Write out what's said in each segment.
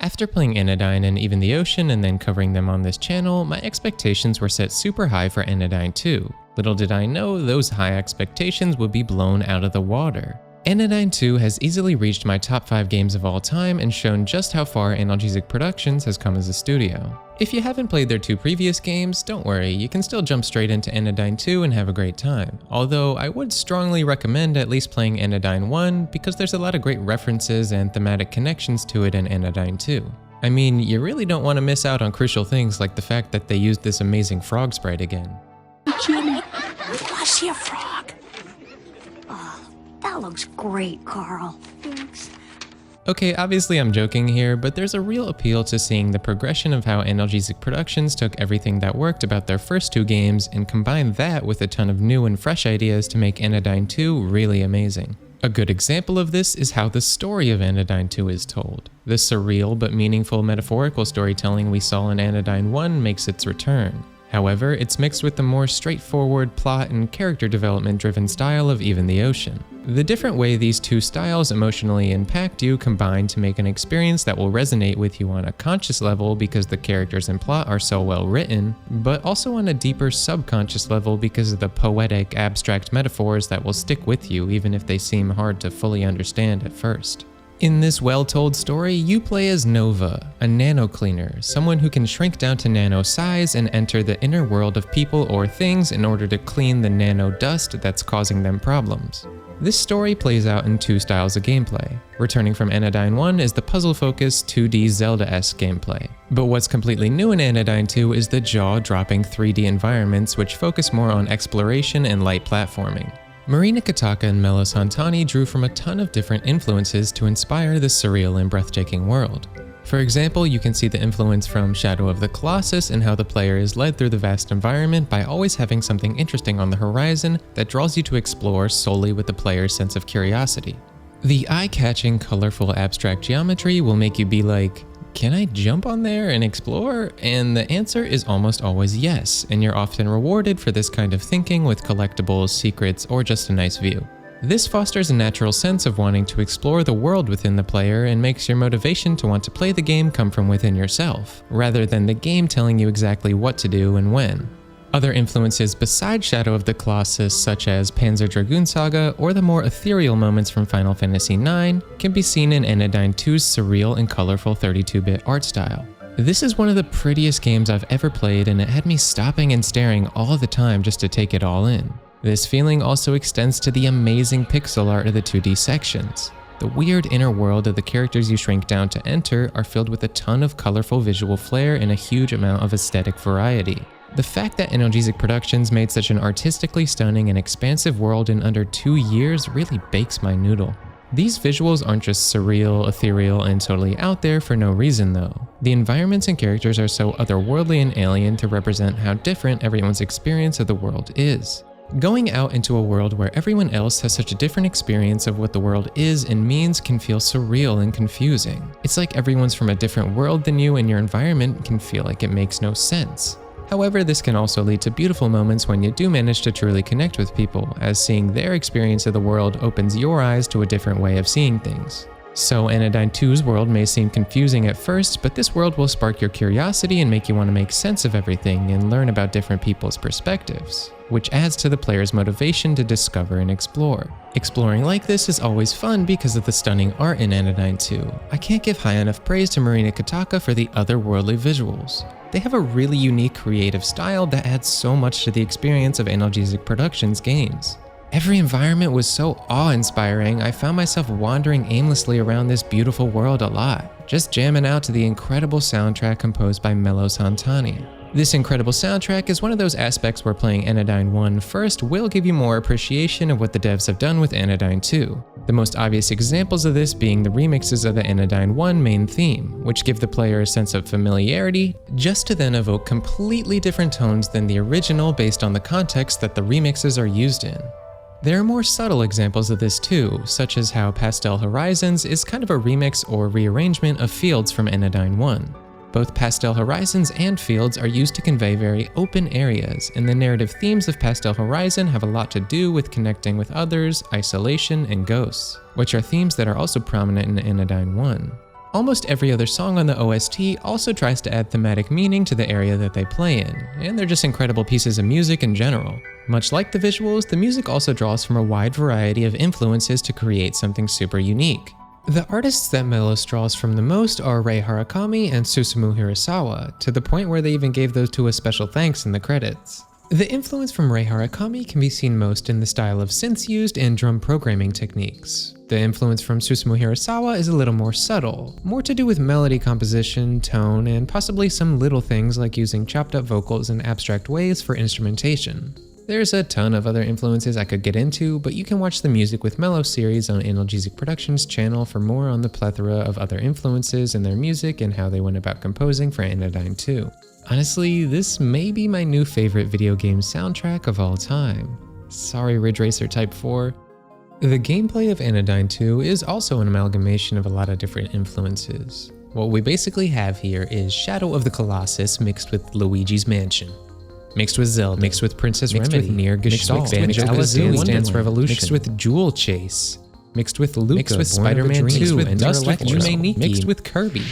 After playing Anodyne and Even the Ocean and then covering them on this channel, my expectations were set super high for Anodyne 2. Little did I know those high expectations would be blown out of the water. Anodyne 2 has easily reached my top 5 games of all time and shown just how far Analgesic Productions has come as a studio. If you haven't played their 2 previous games, don't worry, you can still jump straight into Anodyne 2 and have a great time. Although I would strongly recommend at least playing Anodyne 1 because there's a lot of great references and thematic connections to it in Anodyne 2. I mean, you really don't want to miss out on crucial things like the fact that they used this amazing frog sprite again. Jimmy, I see a frog. Oh, that looks great, Carl. Thanks. Okay, obviously I'm joking here, but there's a real appeal to seeing the progression of how Analgesic Productions took everything that worked about their first 2 games and combined that with a ton of new and fresh ideas to make Anodyne 2 really amazing. A good example of this is how the story of Anodyne 2 is told. The surreal but meaningful metaphorical storytelling we saw in Anodyne 1 makes its return. However, it's mixed with the more straightforward plot and character development driven style of Even the Ocean. The different way these 2 styles emotionally impact you combine to make an experience that will resonate with you on a conscious level because the characters and plot are so well written, but also on a deeper subconscious level because of the poetic, abstract metaphors that will stick with you even if they seem hard to fully understand at first. In this well-told story, you play as Nova, a nano cleaner, someone who can shrink down to nano size and enter the inner world of people or things in order to clean the nano dust that's causing them problems. This story plays out in 2 styles of gameplay. Returning from Anodyne 1 is the puzzle-focused 2D Zelda-esque gameplay. But what's completely new in Anodyne 2 is the jaw-dropping 3D environments which focus more on exploration and light platforming. Marina, Kittaka, and Melos Han-Tani drew from a ton of different influences to inspire this surreal and breathtaking world. For example, you can see the influence from Shadow of the Colossus and how the player is led through the vast environment by always having something interesting on the horizon that draws you to explore solely with the player's sense of curiosity. The eye-catching, colorful, abstract geometry will make you be like, can I jump on there and explore? And the answer is almost always yes, and you're often rewarded for this kind of thinking with collectibles, secrets, or just a nice view. This fosters a natural sense of wanting to explore the world within the player and makes your motivation to want to play the game come from within yourself, rather than the game telling you exactly what to do and when. Other influences besides Shadow of the Colossus, such as Panzer Dragoon Saga or the more ethereal moments from Final Fantasy IX, can be seen in Anodyne 2's surreal and colorful 32-bit art style. This is one of the prettiest games I've ever played, and it had me stopping and staring all the time just to take it all in. This feeling also extends to the amazing pixel art of the 2D sections. The weird inner world of the characters you shrink down to enter are filled with a ton of colorful visual flair and a huge amount of aesthetic variety. The fact that Analgesic Productions made such an artistically stunning and expansive world in under 2 years really bakes my noodle. These visuals aren't just surreal, ethereal, and totally out there for no reason though. The environments and characters are so otherworldly and alien to represent how different everyone's experience of the world is. Going out into a world where everyone else has such a different experience of what the world is and means can feel surreal and confusing. It's like everyone's from a different world than you and your environment can feel like it makes no sense. However, this can also lead to beautiful moments when you do manage to truly connect with people, as seeing their experience of the world opens your eyes to a different way of seeing things. So Anodyne 2's world may seem confusing at first, but this world will spark your curiosity and make you want to make sense of everything and learn about different people's perspectives, which adds to the player's motivation to discover and explore. Exploring like this is always fun because of the stunning art in Anodyne 2. I can't give high enough praise to Marina Kittaka for the otherworldly visuals. They have a really unique creative style that adds so much to the experience of Analgesic Productions games. Every environment was so awe-inspiring, I found myself wandering aimlessly around this beautiful world a lot, just jamming out to the incredible soundtrack composed by Melos Han-Tani. This incredible soundtrack is one of those aspects where playing Anodyne 1 first will give you more appreciation of what the devs have done with Anodyne 2. The most obvious examples of this being the remixes of the Anodyne 1 main theme, which give the player a sense of familiarity, just to then evoke completely different tones than the original based on the context that the remixes are used in. There are more subtle examples of this too, such as how Pastel Horizons is kind of a remix or rearrangement of Fields from Anodyne 1. Both Pastel Horizons and Fields are used to convey very open areas, and the narrative themes of Pastel Horizon have a lot to do with connecting with others, isolation, and ghosts, which are themes that are also prominent in Anodyne 1. Almost every other song on the OST also tries to add thematic meaning to the area that they play in, and they're just incredible pieces of music in general. Much like the visuals, the music also draws from a wide variety of influences to create something super unique. The artists that Melos draws from the most are Rei Harakami and Susumu Hirasawa, to the point where they even gave those two a special thanks in the credits. The influence from Rei Harakami can be seen most in the style of synths used and drum programming techniques. The influence from Susumu Hirasawa is a little more subtle, more to do with melody composition, tone, and possibly some little things like using chopped up vocals in abstract ways for instrumentation. There's a ton of other influences I could get into, but you can watch the Music with Melos series on Analgesic Productions channel for more on the plethora of other influences in their music and how they went about composing for Anodyne 2. Honestly, this may be my new favorite video game soundtrack of all time. Sorry Ridge Racer Type 4. The gameplay of Anodyne 2 is also an amalgamation of a lot of different influences. What we basically have here is Shadow of the Colossus mixed with Luigi's Mansion, mixed with Zelda, mixed with Princess Remedy, mixed with Nier Gestalt, mixed with Dance Revolution, mixed with Jewel Chase, mixed with Luca, mixed with Spider-Man 2, and Dust mixed with Kirby.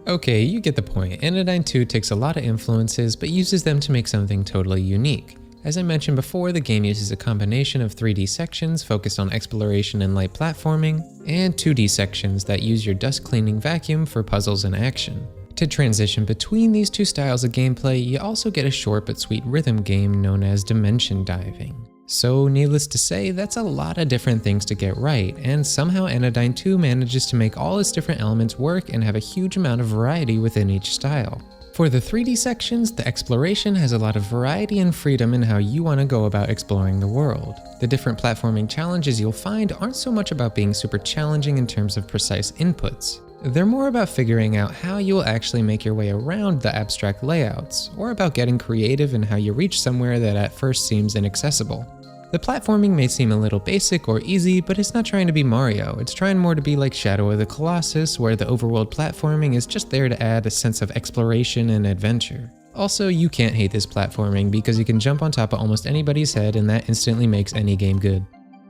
Okay, you get the point. Anodyne 2 takes a lot of influences, but uses them to make something totally unique. As I mentioned before, the game uses a combination of 3D sections focused on exploration and light platforming, and 2D sections that use your dust cleaning vacuum for puzzles and action. To transition between these two styles of gameplay, you also get a short but sweet rhythm game known as dimension diving. So needless to say, that's a lot of different things to get right, and somehow Anodyne 2 manages to make all its different elements work and have a huge amount of variety within each style. For the 3D sections, the exploration has a lot of variety and freedom in how you want to go about exploring the world. The different platforming challenges you'll find aren't so much about being super challenging in terms of precise inputs. They're more about figuring out how you will actually make your way around the abstract layouts, or about getting creative in how you reach somewhere that at first seems inaccessible. The platforming may seem a little basic or easy, but it's not trying to be Mario. It's trying more to be like Shadow of the Colossus, where the overworld platforming is just there to add a sense of exploration and adventure. Also, you can't hate this platforming because you can jump on top of almost anybody's head and that instantly makes any game good.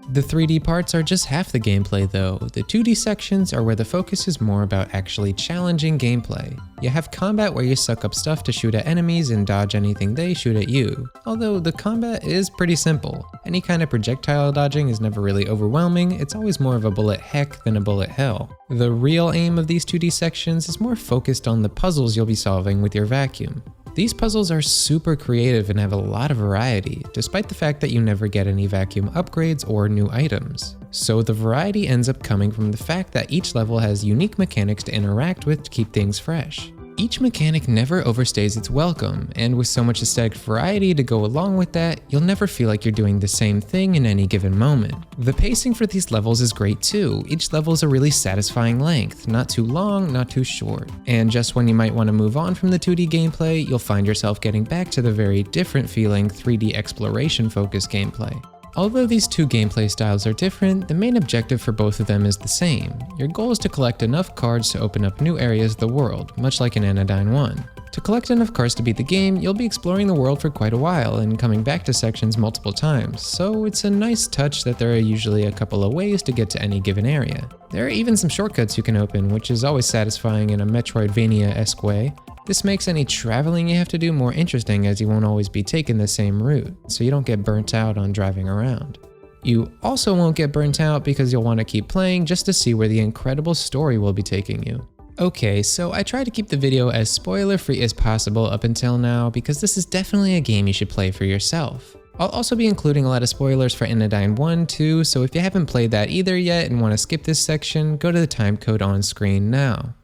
The 3D parts are just half the gameplay though. The 2D sections are where the focus is more about actually challenging gameplay. You have combat where you suck up stuff to shoot at enemies and dodge anything they shoot at you. Although the combat is pretty simple. Any kind of projectile dodging is never really overwhelming, it's always more of a bullet heck than a bullet hell. The real aim of these 2D sections is more focused on the puzzles you'll be solving with your vacuum. These puzzles are super creative and have a lot of variety, despite the fact that you never get any vacuum upgrades or new items. So the variety ends up coming from the fact that each level has unique mechanics to interact with to keep things fresh. Each mechanic never overstays its welcome, and with so much aesthetic variety to go along with that, you'll never feel like you're doing the same thing in any given moment. The pacing for these levels is great too. Each level is a really satisfying length, not too long, not too short. And just when you might want to move on from the 2D gameplay, you'll find yourself getting back to the very different feeling 3D exploration focused gameplay. Although these two gameplay styles are different, the main objective for both of them is the same. Your goal is to collect enough cards to open up new areas of the world, much like in Anodyne 1. To collect enough cards to beat the game, you'll be exploring the world for quite a while and coming back to sections multiple times, so it's a nice touch that there are usually a couple of ways to get to any given area. There are even some shortcuts you can open, which is always satisfying in a Metroidvania-esque way. This makes any traveling you have to do more interesting, as you won't always be taking the same route, so you don't get burnt out on driving around. You also won't get burnt out because you'll want to keep playing just to see where the incredible story will be taking you. Okay, so I tried to keep the video as spoiler-free as possible up until now because this is definitely a game you should play for yourself. I'll also be including a lot of spoilers for Anodyne 1 too, so if you haven't played that either yet and want to skip this section, go to the timecode on screen now.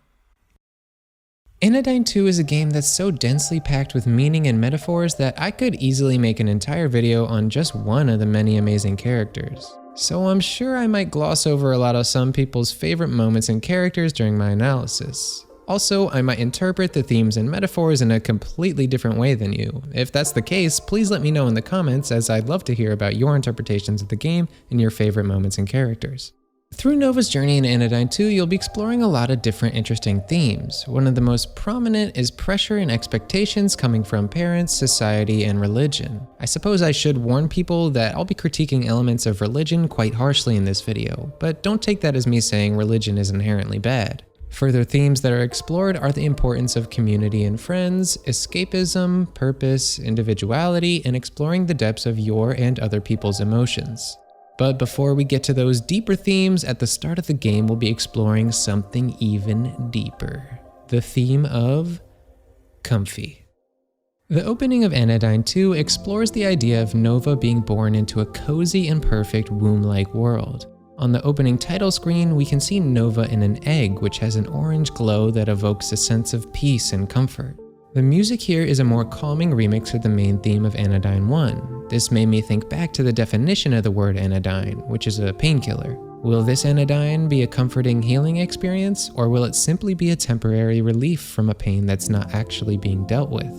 Anodyne 2 is a game that's so densely packed with meaning and metaphors that I could easily make an entire video on just one of the many amazing characters. So I'm sure I might gloss over a lot of some people's favorite moments and characters during my analysis. Also, I might interpret the themes and metaphors in a completely different way than you. If that's the case, please let me know in the comments, as I'd love to hear about your interpretations of the game and your favorite moments and characters. Through Nova's journey in Anodyne 2, you'll be exploring a lot of different interesting themes. One of the most prominent is pressure and expectations coming from parents, society, and religion. I suppose I should warn people that I'll be critiquing elements of religion quite harshly in this video, but don't take that as me saying religion is inherently bad. Further themes that are explored are the importance of community and friends, escapism, purpose, individuality, and exploring the depths of your and other people's emotions. But before we get to those deeper themes, at the start of the game we'll be exploring something even deeper. The theme of comfy. The opening of Anodyne 2 explores the idea of Nova being born into a cozy and perfect womb-like world. On the opening title screen, we can see Nova in an egg which has an orange glow that evokes a sense of peace and comfort. The music here is a more calming remix of the main theme of Anodyne 1. This made me think back to the definition of the word anodyne, which is a painkiller. Will this anodyne be a comforting healing experience, or will it simply be a temporary relief from a pain that's not actually being dealt with?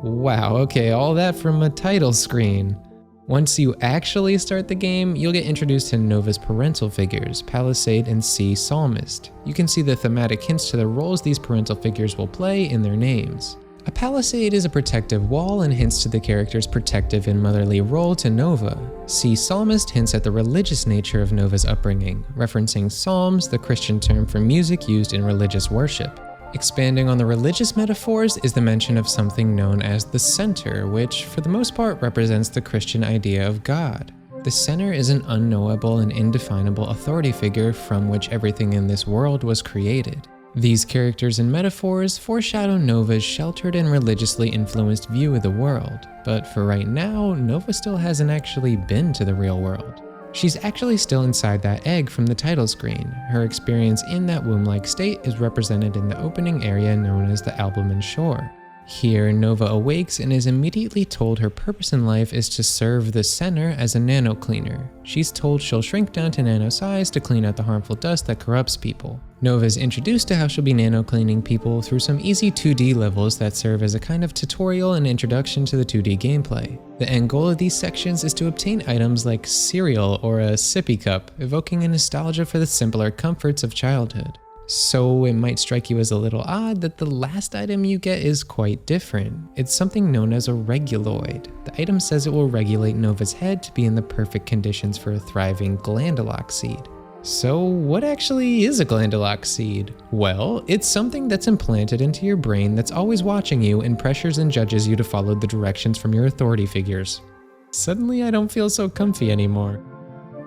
Wow, okay, all that from a title screen. Once you actually start the game, you'll get introduced to Nova's parental figures, Palisade and C. Psalmist. You can see the thematic hints to the roles these parental figures will play in their names. A palisade is a protective wall and hints to the character's protective and motherly role to Nova. C. Psalmist hints at the religious nature of Nova's upbringing, referencing psalms, the Christian term for music used in religious worship. Expanding on the religious metaphors is the mention of something known as the center, which for the most part represents the Christian idea of God. The center is an unknowable and indefinable authority figure from which everything in this world was created. These characters and metaphors foreshadow Nova's sheltered and religiously influenced view of the world, but for right now, Nova still hasn't actually been to the real world. She's actually still inside that egg from the title screen. Her experience in that womb-like state is represented in the opening area known as the Albumen shore. Here, Nova awakes and is immediately told her purpose in life is to serve the center as a nano cleaner. She's told she'll shrink down to nano size to clean out the harmful dust that corrupts people. Nova is introduced to how she'll be nano cleaning people through some easy 2D levels that serve as a kind of tutorial and introduction to the 2D gameplay. The end goal of these sections is to obtain items like cereal or a sippy cup, evoking a nostalgia for the simpler comforts of childhood. So it might strike you as a little odd that the last item you get is quite different. It's something known as a reguloid. The item says it will regulate Nova's head to be in the perfect conditions for a thriving glandulock seed. So what actually is a glandulock seed? Well, it's something that's implanted into your brain that's always watching you and pressures and judges you to follow the directions from your authority figures. Suddenly I don't feel so comfy anymore.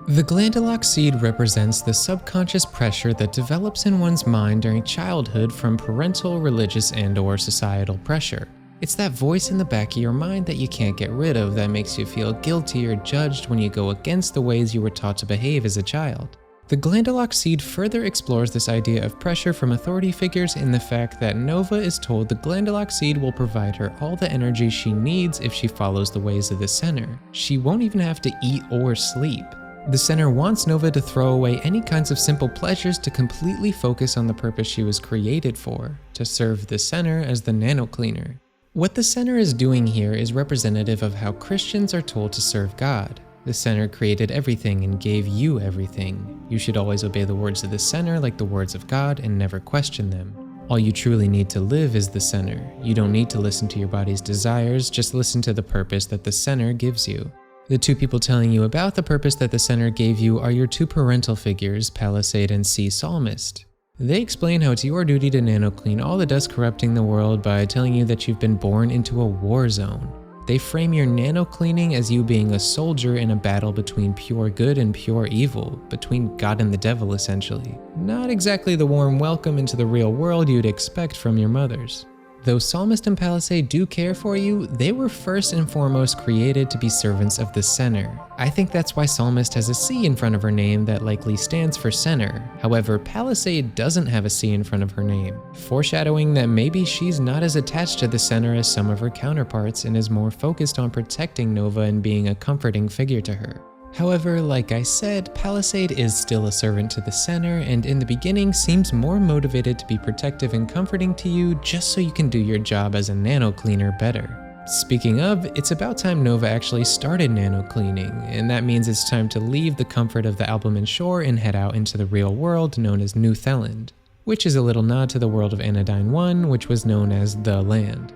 The glandulock seed represents the subconscious pressure that develops in one's mind during childhood from parental, religious, and/or societal pressure. It's that voice in the back of your mind that you can't get rid of that makes you feel guilty or judged when you go against the ways you were taught to behave as a child. The glandulock seed further explores this idea of pressure from authority figures in the fact that Nova is told the glandulock seed will provide her all the energy she needs if she follows the ways of the center. She won't even have to eat or sleep. The center wants Nova to throw away any kinds of simple pleasures to completely focus on the purpose she was created for, to serve the center as the nano cleaner. What the center is doing here is representative of how Christians are told to serve God. The center created everything and gave you everything. You should always obey the words of the center like the words of God and never question them. All you truly need to live is the center. You don't need to listen to your body's desires, just listen to the purpose that the center gives you. The two people telling you about the purpose that the center gave you are your two parental figures, Palisade and C. Psalmist. They explain how it's your duty to nano clean all the dust corrupting the world by telling you that you've been born into a war zone. They frame your nano cleaning as you being a soldier in a battle between pure good and pure evil, between God and the devil essentially. Not exactly the warm welcome into the real world you'd expect from your mothers. Though Psalmist and Palisade do care for you, they were first and foremost created to be servants of the center. I think that's why Psalmist has a C in front of her name that likely stands for center. However, Palisade doesn't have a C in front of her name, foreshadowing that maybe she's not as attached to the center as some of her counterparts and is more focused on protecting Nova and being a comforting figure to her. However, like I said, Palisade is still a servant to the center and in the beginning seems more motivated to be protective and comforting to you just so you can do your job as a nano cleaner better. Speaking of, it's about time Nova actually started nano cleaning, and that means it's time to leave the comfort of the Albumen shore and head out into the real world known as New Theland, which is a little nod to the world of Anodyne 1, which was known as The Land.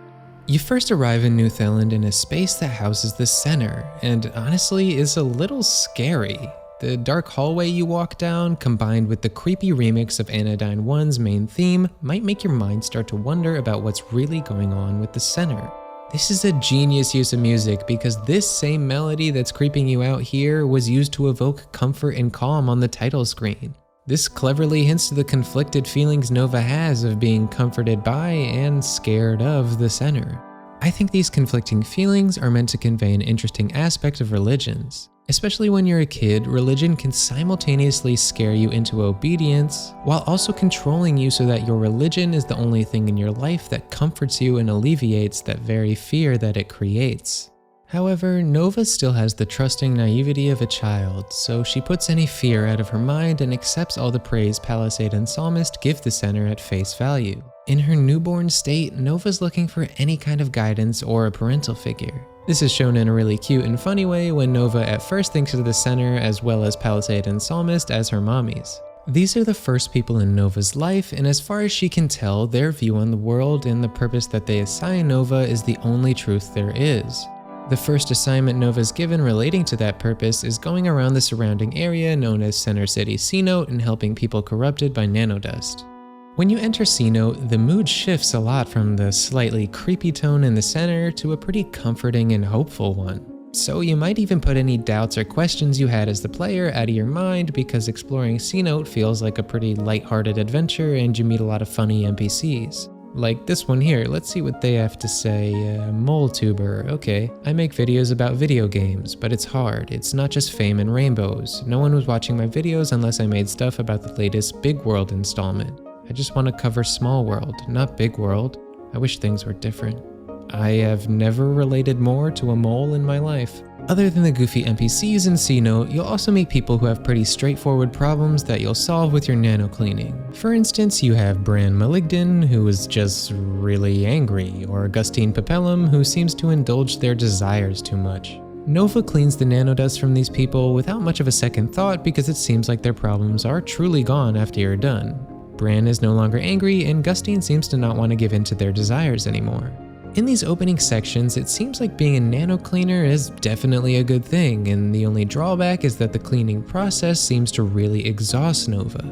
You first arrive in New Theland in a space that houses the center, and honestly is a little scary. The dark hallway you walk down, combined with the creepy remix of Anodyne 1's main theme, might make your mind start to wonder about what's really going on with the center. This is a genius use of music because this same melody that's creeping you out here was used to evoke comfort and calm on the title screen. This cleverly hints to the conflicted feelings Nova has of being comforted by and scared of the center. I think these conflicting feelings are meant to convey an interesting aspect of religions. Especially when you're a kid, religion can simultaneously scare you into obedience, while also controlling you so that your religion is the only thing in your life that comforts you and alleviates that very fear that it creates. However, Nova still has the trusting naivety of a child, so she puts any fear out of her mind and accepts all the praise Palisade and Psalmist give the center at face value. In her newborn state, Nova's looking for any kind of guidance or a parental figure. This is shown in a really cute and funny way when Nova at first thinks of the center as well as Palisade and Psalmist as her mommies. These are the first people in Nova's life, and as far as she can tell, their view on the world and the purpose that they assign Nova is the only truth there is. The first assignment Nova's given relating to that purpose is going around the surrounding area known as Center City Cenote and helping people corrupted by nanodust. When you enter Cenote, the mood shifts a lot from the slightly creepy tone in the center to a pretty comforting and hopeful one. So you might even put any doubts or questions you had as the player out of your mind because exploring Cenote feels like a pretty lighthearted adventure and you meet a lot of funny NPCs. Like this one here, let's see what they have to say. MoleTuber, okay. I make videos about video games, but it's hard. It's not just fame and rainbows. No one was watching my videos unless I made stuff about the latest Big World installment. I just want to cover Small World, not Big World. I wish things were different. I have never related more to a mole in my life. Other than the goofy NPCs in Cenote, you'll also meet people who have pretty straightforward problems that you'll solve with your nano cleaning. For instance, you have Bran Maligdin, who is just really angry, or Augustine Papellum, who seems to indulge their desires too much. Nova cleans the nanodust from these people without much of a second thought because it seems like their problems are truly gone after you're done. Bran is no longer angry, and Gustine seems to not want to give in to their desires anymore. In these opening sections, it seems like being a nano cleaner is definitely a good thing, and the only drawback is that the cleaning process seems to really exhaust Nova.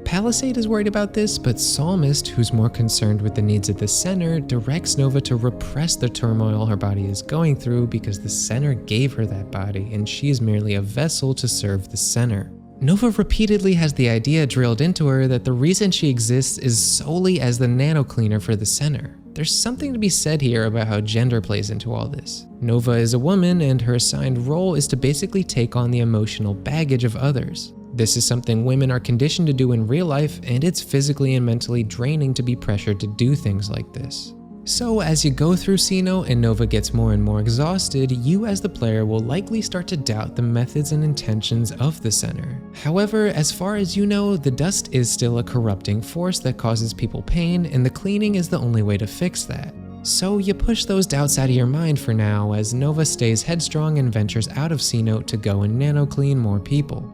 Palisade is worried about this, but Psalmist, who's more concerned with the needs of the center, directs Nova to repress the turmoil her body is going through because the center gave her that body, and she is merely a vessel to serve the center. Nova repeatedly has the idea drilled into her that the reason she exists is solely as the nano cleaner for the center. There's something to be said here about how gender plays into all this. Nova is a woman, and her assigned role is to basically take on the emotional baggage of others. This is something women are conditioned to do in real life, and it's physically and mentally draining to be pressured to do things like this. So as you go through Cenote and Nova gets more and more exhausted, you as the player will likely start to doubt the methods and intentions of the center. However, as far as you know, the dust is still a corrupting force that causes people pain, and the cleaning is the only way to fix that. So you push those doubts out of your mind for now as Nova stays headstrong and ventures out of Cenote to go and nano clean more people.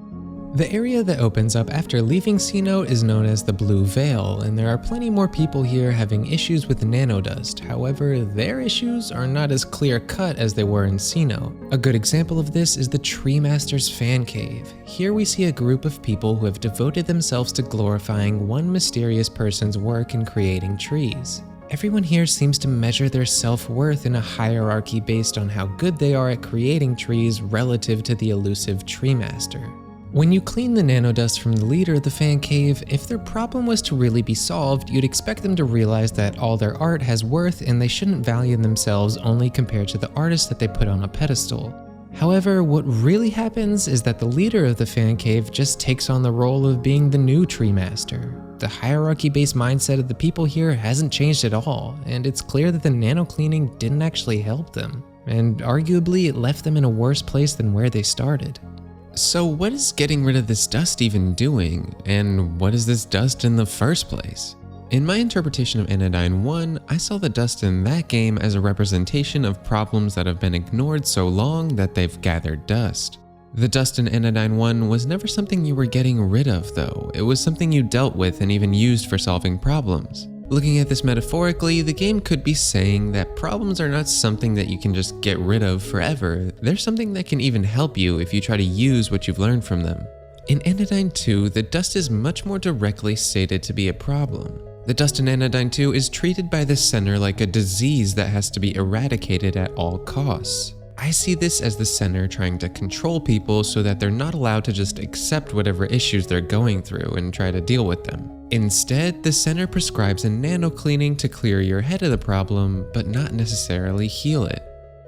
The area that opens up after leaving Cenote is known as the Blue Vale, and there are plenty more people here having issues with nanodust. However, their issues are not as clear-cut as they were in Cenote. A good example of this is the Tree Master's Fan Cave. Here we see a group of people who have devoted themselves to glorifying one mysterious person's work in creating trees. Everyone here seems to measure their self-worth in a hierarchy based on how good they are at creating trees relative to the elusive Tree Master. When you clean the nanodust from the leader of the fan cave, if their problem was to really be solved, you'd expect them to realize that all their art has worth and they shouldn't value themselves only compared to the artist that they put on a pedestal. However, what really happens is that the leader of the fan cave just takes on the role of being the new tree master. The hierarchy-based mindset of the people here hasn't changed at all, and it's clear that the nano cleaning didn't actually help them, and arguably it left them in a worse place than where they started. So what is getting rid of this dust even doing, and what is this dust in the first place? In my interpretation of Anodyne 1, I saw the dust in that game as a representation of problems that have been ignored so long that they've gathered dust. The dust in Anodyne 1 was never something you were getting rid of though, it was something you dealt with and even used for solving problems. Looking at this metaphorically, the game could be saying that problems are not something that you can just get rid of forever, they're something that can even help you if you try to use what you've learned from them. In Anodyne 2, the dust is much more directly stated to be a problem. The dust in Anodyne 2 is treated by the center like a disease that has to be eradicated at all costs. I see this as the center trying to control people so that they're not allowed to just accept whatever issues they're going through and try to deal with them. Instead, the center prescribes a nano cleaning to clear your head of the problem, but not necessarily heal it.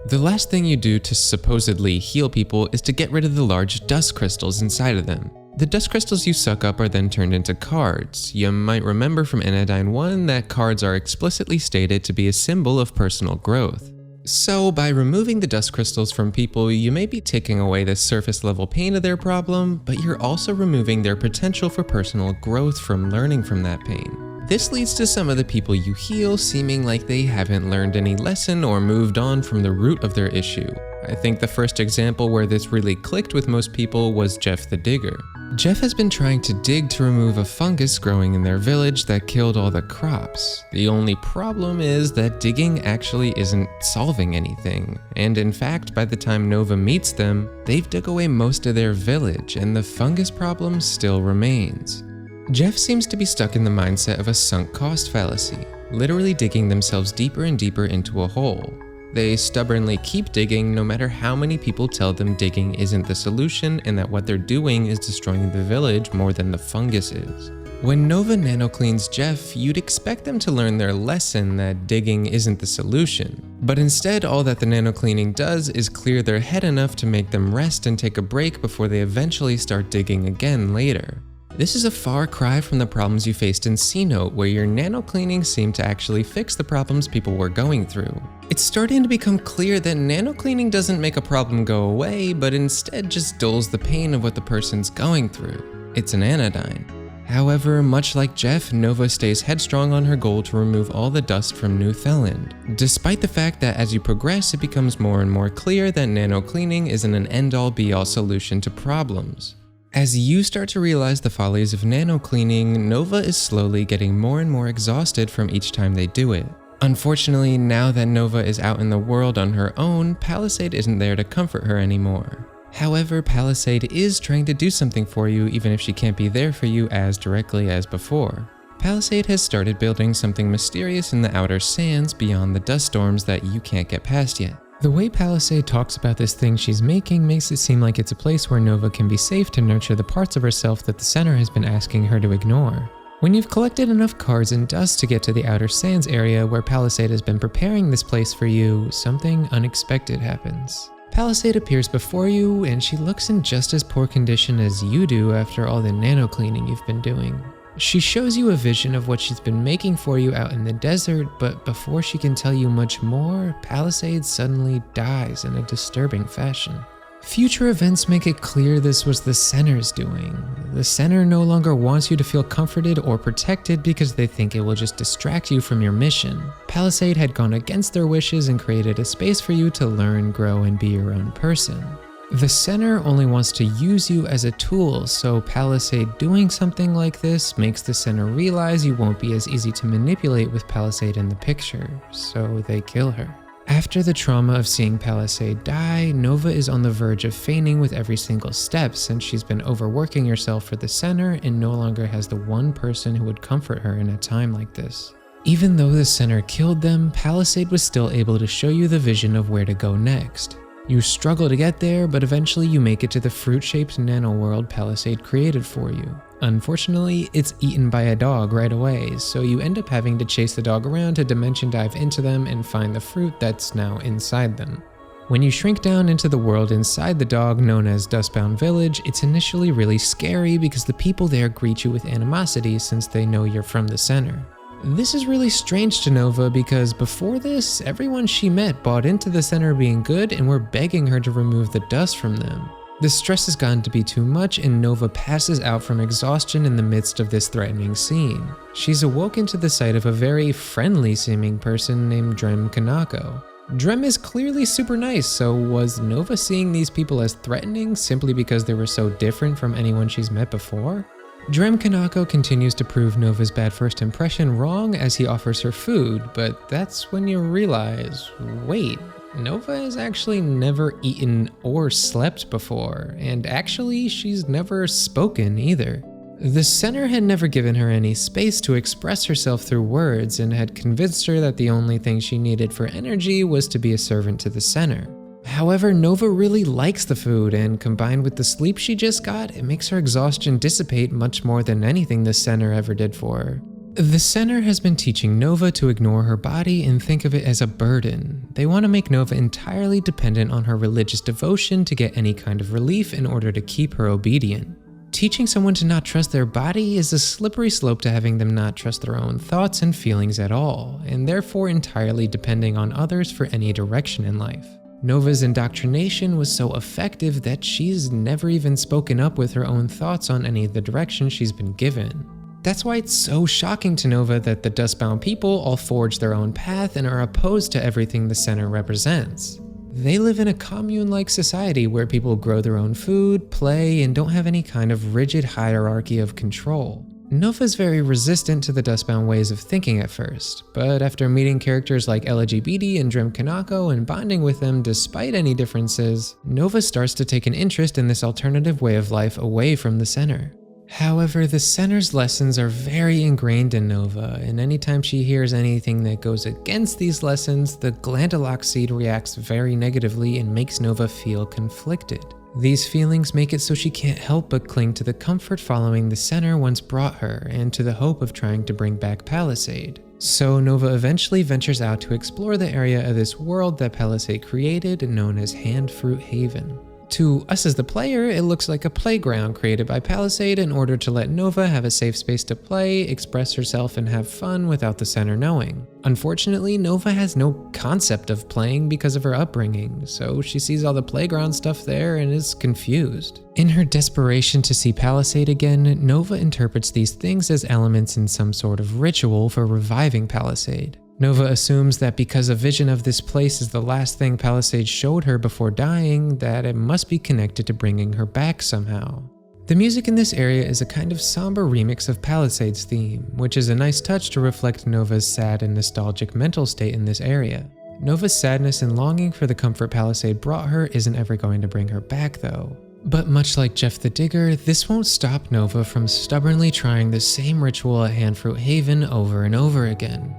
The last thing you do to supposedly heal people is to get rid of the large dust crystals inside of them. The dust crystals you suck up are then turned into cards. You might remember from Anodyne 1 that cards are explicitly stated to be a symbol of personal growth. So by removing the dust crystals from people, you may be taking away the surface level pain of their problem, but you're also removing their potential for personal growth from learning from that pain. This leads to some of the people you heal seeming like they haven't learned any lesson or moved on from the root of their issue. I think the first example where this really clicked with most people was Jeff the Digger. Jeff has been trying to dig to remove a fungus growing in their village that killed all the crops. The only problem is that digging actually isn't solving anything, and in fact, by the time Nova meets them, they've dug away most of their village and the fungus problem still remains. Jeff seems to be stuck in the mindset of a sunk cost fallacy, literally digging themselves deeper and deeper into a hole. They stubbornly keep digging no matter how many people tell them digging isn't the solution and that what they're doing is destroying the village more than the fungus is. When Nova nano-cleans Jeff, you'd expect them to learn their lesson that digging isn't the solution. But instead, all that the nano-cleaning does is clear their head enough to make them rest and take a break before they eventually start digging again later. This is a far cry from the problems you faced in Cenote, where your nano-cleaning seemed to actually fix the problems people were going through. It's starting to become clear that nano-cleaning doesn't make a problem go away, but instead just dulls the pain of what the person's going through. It's an anodyne. However, much like Jeff, Nova stays headstrong on her goal to remove all the dust from New Theland, despite the fact that as you progress it becomes more and more clear that nano-cleaning isn't an end-all be-all solution to problems. As you start to realize the follies of nano-cleaning, Nova is slowly getting more and more exhausted from each time they do it. Unfortunately, now that Nova is out in the world on her own, Palisade isn't there to comfort her anymore. However, Palisade is trying to do something for you even if she can't be there for you as directly as before. Palisade has started building something mysterious in the outer sands beyond the dust storms that you can't get past yet. The way Palisade talks about this thing she's making makes it seem like it's a place where Nova can be safe to nurture the parts of herself that the center has been asking her to ignore. When you've collected enough cards and dust to get to the outer sands area where Palisade has been preparing this place for you, something unexpected happens. Palisade appears before you and she looks in just as poor condition as you do after all the nano cleaning you've been doing. She shows you a vision of what she's been making for you out in the desert, but before she can tell you much more, Palisade suddenly dies in a disturbing fashion. Future events make it clear this was the Center's doing. The Center no longer wants you to feel comforted or protected because they think it will just distract you from your mission. Palisade had gone against their wishes and created a space for you to learn, grow, and be your own person. The Center only wants to use you as a tool, so Palisade doing something like this makes the Center realize you won't be as easy to manipulate with Palisade in the picture, so they kill her. After the trauma of seeing Palisade die, Nova is on the verge of fainting with every single step since she's been overworking herself for the Center and no longer has the one person who would comfort her in a time like this. Even though the Center killed them, Palisade was still able to show you the vision of where to go next. You struggle to get there, but eventually you make it to the fruit-shaped nano-world Palisade created for you. Unfortunately, it's eaten by a dog right away, so you end up having to chase the dog around to dimension dive into them and find the fruit that's now inside them. When you shrink down into the world inside the dog known as Dustbound Village, it's initially really scary because the people there greet you with animosity since they know you're from the Center. This is really strange to Nova because before this, everyone she met bought into the Center being good and were begging her to remove the dust from them. The stress has gotten to be too much and Nova passes out from exhaustion in the midst of this threatening scene. She's awoken to the sight of a very friendly seeming person named Drem Kanako. Drem is clearly super nice, so was Nova seeing these people as threatening simply because they were so different from anyone she's met before? Drem Kanako continues to prove Nova's bad first impression wrong as he offers her food, but that's when you realize, wait, Nova has actually never eaten or slept before, and actually she's never spoken either. The center had never given her any space to express herself through words and had convinced her that the only thing she needed for energy was to be a servant to the center. However, Nova really likes the food, and combined with the sleep she just got, it makes her exhaustion dissipate much more than anything the center ever did for her. The center has been teaching Nova to ignore her body and think of it as a burden. They want to make Nova entirely dependent on her religious devotion to get any kind of relief in order to keep her obedient. Teaching someone to not trust their body is a slippery slope to having them not trust their own thoughts and feelings at all, and therefore entirely depending on others for any direction in life. Nova's indoctrination was so effective that she's never even spoken up with her own thoughts on any of the direction she's been given. That's why it's so shocking to Nova that the Dustbound people all forge their own path and are opposed to everything the center represents. They live in a commune-like society where people grow their own food, play, and don't have any kind of rigid hierarchy of control. Nova's very resistant to the Dustbound ways of thinking at first, but after meeting characters like LGBT and Drem Kanako and bonding with them despite any differences, Nova starts to take an interest in this alternative way of life away from the center. However, the center's lessons are very ingrained in Nova, and anytime she hears anything that goes against these lessons, the Glandalox seed reacts very negatively and makes Nova feel conflicted. These feelings make it so she can't help but cling to the comfort following the center once brought her, and to the hope of trying to bring back Palisade. So Nova eventually ventures out to explore the area of this world that Palisade created, known as Handfruit Haven. To us as the player, it looks like a playground created by Palisade in order to let Nova have a safe space to play, express herself, and have fun without the center knowing. Unfortunately, Nova has no concept of playing because of her upbringing, so she sees all the playground stuff there and is confused. In her desperation to see Palisade again, Nova interprets these things as elements in some sort of ritual for reviving Palisade. Nova assumes that because a vision of this place is the last thing Palisade showed her before dying, that it must be connected to bringing her back somehow. The music in this area is a kind of somber remix of Palisade's theme, which is a nice touch to reflect Nova's sad and nostalgic mental state in this area. Nova's sadness and longing for the comfort Palisade brought her isn't ever going to bring her back though. But much like Jeff the Digger, this won't stop Nova from stubbornly trying the same ritual at Handfruit Haven over and over again.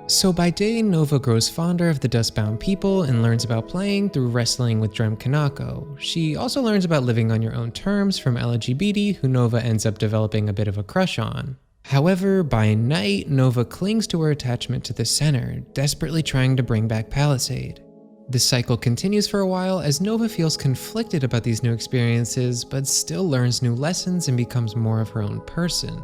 So by day, Nova grows fonder of the Dustbound people and learns about playing through wrestling with Drem Kanako. She also learns about living on your own terms from LGBT, who Nova ends up developing a bit of a crush on. However, by night, Nova clings to her attachment to the center, desperately trying to bring back Palisade. This cycle continues for a while as Nova feels conflicted about these new experiences, but still learns new lessons and becomes more of her own person.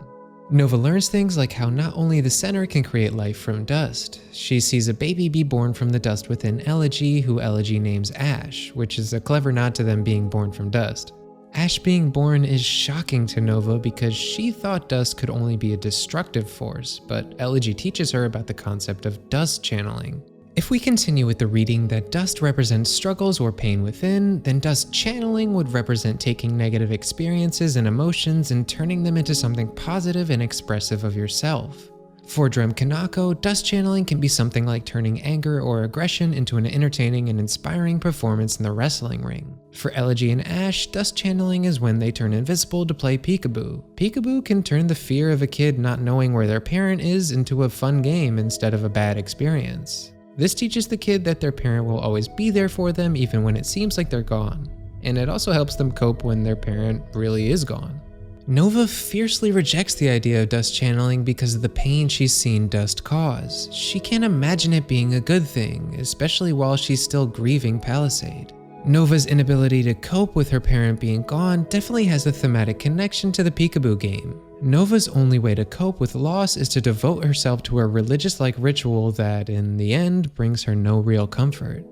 Nova learns things like how not only the center can create life from dust. She sees a baby be born from the dust within Elegy, who Elegy names Ash, which is a clever nod to them being born from dust. Ash being born is shocking to Nova because she thought dust could only be a destructive force, but Elegy teaches her about the concept of dust channeling. If we continue with the reading that dust represents struggles or pain within, then dust channeling would represent taking negative experiences and emotions and turning them into something positive and expressive of yourself. For Drem Kanako, dust channeling can be something like turning anger or aggression into an entertaining and inspiring performance in the wrestling ring. For Elegy and Ash, dust channeling is when they turn invisible to play peekaboo. Peekaboo can turn the fear of a kid not knowing where their parent is into a fun game instead of a bad experience. This teaches the kid that their parent will always be there for them even when it seems like they're gone, and it also helps them cope when their parent really is gone. Nova fiercely rejects the idea of dust channeling because of the pain she's seen dust cause. She can't imagine it being a good thing, especially while she's still grieving Palisade. Nova's inability to cope with her parent being gone definitely has a thematic connection to the peekaboo game. Nova's only way to cope with loss is to devote herself to a religious-like ritual that, in the end, brings her no real comfort.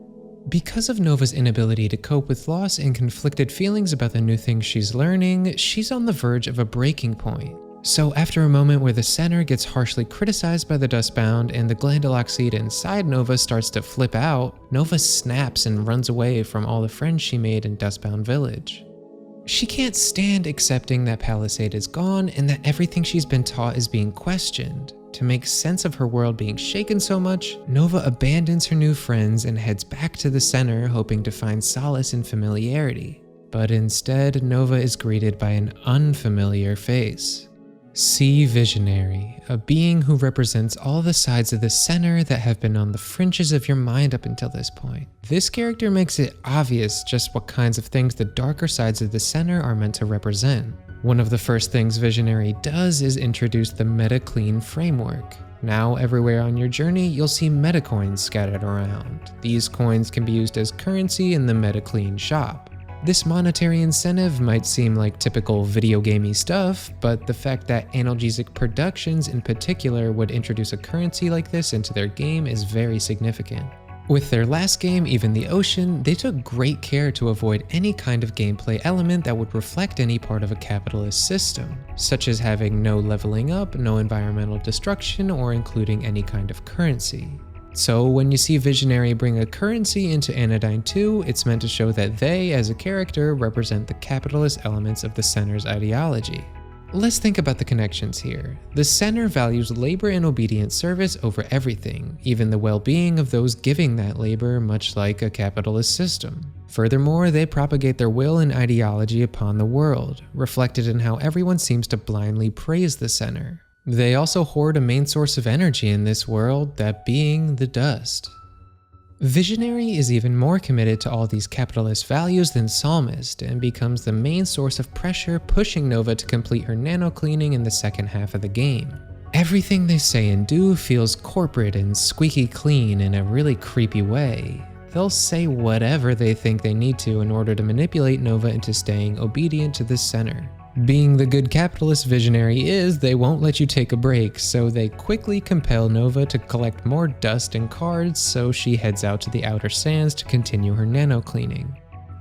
Because of Nova's inability to cope with loss and conflicted feelings about the new things she's learning, she's on the verge of a breaking point. So after a moment where the center gets harshly criticized by the Dustbound and the Glandulock seed inside Nova starts to flip out, Nova snaps and runs away from all the friends she made in Dustbound Village. She can't stand accepting that Palisade is gone and that everything she's been taught is being questioned. To make sense of her world being shaken so much, Nova abandons her new friends and heads back to the center hoping to find solace in familiarity. But instead, Nova is greeted by an unfamiliar face. See Visionary, a being who represents all the sides of the center that have been on the fringes of your mind up until this point. This character makes it obvious just what kinds of things the darker sides of the center are meant to represent. One of the first things Visionary does is introduce the Metaclean framework. Now everywhere on your journey, you'll see Metacoins scattered around. These coins can be used as currency in the Metaclean shop. This monetary incentive might seem like typical video gamey stuff, but the fact that Analgesic Productions in particular would introduce a currency like this into their game is very significant. With their last game, Even the Ocean, they took great care to avoid any kind of gameplay element that would reflect any part of a capitalist system, such as having no leveling up, no environmental destruction, or including any kind of currency. So when you see Visionary bring a currency into Anodyne 2, it's meant to show that they, as a character, represent the capitalist elements of the center's ideology. Let's think about the connections here. The center values labor and obedient service over everything, even the well-being of those giving that labor, much like a capitalist system. Furthermore, they propagate their will and ideology upon the world, reflected in how everyone seems to blindly praise the center. They also hoard a main source of energy in this world, that being the dust. Visionary is even more committed to all these capitalist values than Psalmist and becomes the main source of pressure pushing Nova to complete her nano cleaning in the second half of the game. Everything they say and do feels corporate and squeaky clean in a really creepy way. They'll say whatever they think they need to in order to manipulate Nova into staying obedient to the center. Being the good capitalist Visionary is, they won't let you take a break, so they quickly compel Nova to collect more dust and cards, so she heads out to the outer sands to continue her nano cleaning.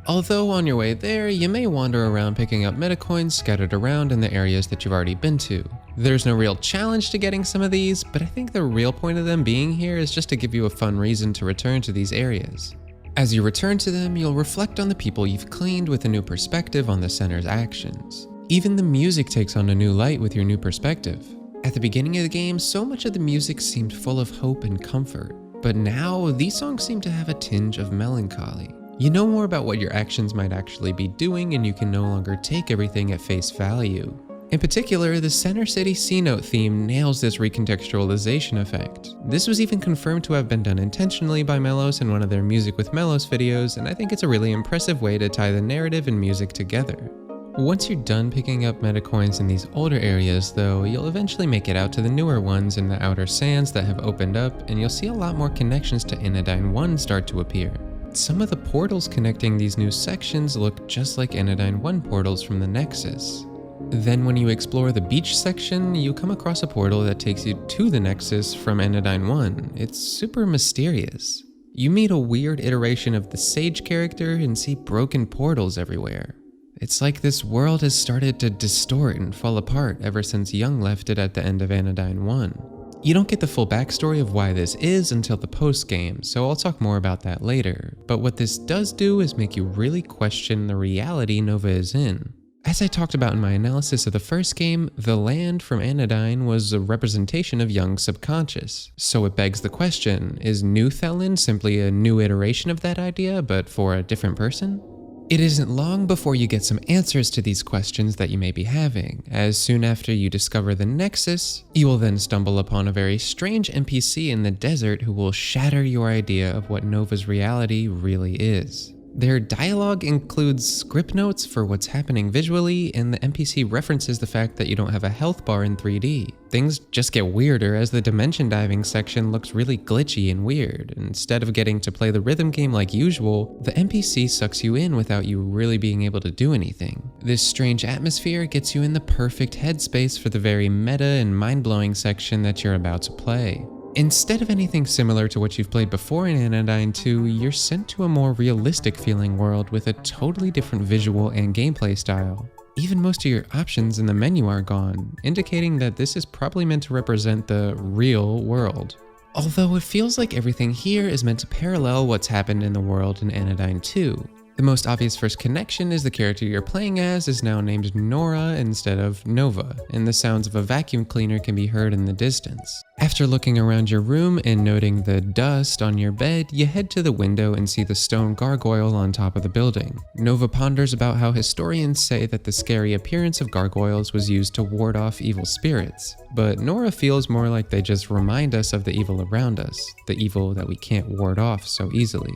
Although on your way there, you may wander around picking up Metacoins scattered around in the areas that you've already been to. There's no real challenge to getting some of these, but I think the real point of them being here is just to give you a fun reason to return to these areas. As you return to them, you'll reflect on the people you've cleaned with a new perspective on the center's actions. Even the music takes on a new light with your new perspective. At the beginning of the game, so much of the music seemed full of hope and comfort, but now these songs seem to have a tinge of melancholy. You know more about what your actions might actually be doing, and you can no longer take everything at face value. In particular, the Center City Cenote theme nails this recontextualization effect. This was even confirmed to have been done intentionally by Melos in one of their Music with Melos videos, and I think it's a really impressive way to tie the narrative and music together. Once you're done picking up Metacoins in these older areas though, you'll eventually make it out to the newer ones in the outer sands that have opened up, and you'll see a lot more connections to Anodyne 1 start to appear. Some of the portals connecting these new sections look just like Anodyne 1 portals from the Nexus. Then when you explore the beach section, you come across a portal that takes you to the Nexus from Anodyne 1. It's super mysterious. You meet a weird iteration of the Sage character and see broken portals everywhere. It's like this world has started to distort and fall apart ever since Young left it at the end of Anodyne 1. You don't get the full backstory of why this is until the post-game, so I'll talk more about that later, but what this does do is make you really question the reality Nova is in. As I talked about in my analysis of the first game, the land from Anodyne was a representation of Young's subconscious, so it begs the question, is New Thelen simply a new iteration of that idea, but for a different person? It isn't long before you get some answers to these questions that you may be having, as soon after you discover the Nexus, you will then stumble upon a very strange NPC in the desert who will shatter your idea of what Nova's reality really is. Their dialogue includes script notes for what's happening visually, and the NPC references the fact that you don't have a health bar in 3D. Things just get weirder as the dimension diving section looks really glitchy and weird. Instead of getting to play the rhythm game like usual, the NPC sucks you in without you really being able to do anything. This strange atmosphere gets you in the perfect headspace for the very meta and mind-blowing section that you're about to play. Instead of anything similar to what you've played before in Anodyne 2, you're sent to a more realistic feeling world with a totally different visual and gameplay style. Even most of your options in the menu are gone, indicating that this is probably meant to represent the real world. Although it feels like everything here is meant to parallel what's happened in the world in Anodyne 2. The most obvious first connection is the character you're playing as is now named Nora instead of Nova, and the sounds of a vacuum cleaner can be heard in the distance. After looking around your room and noting the dust on your bed, you head to the window and see the stone gargoyle on top of the building. Nova ponders about how historians say that the scary appearance of gargoyles was used to ward off evil spirits, but Nora feels more like they just remind us of the evil around us, the evil that we can't ward off so easily.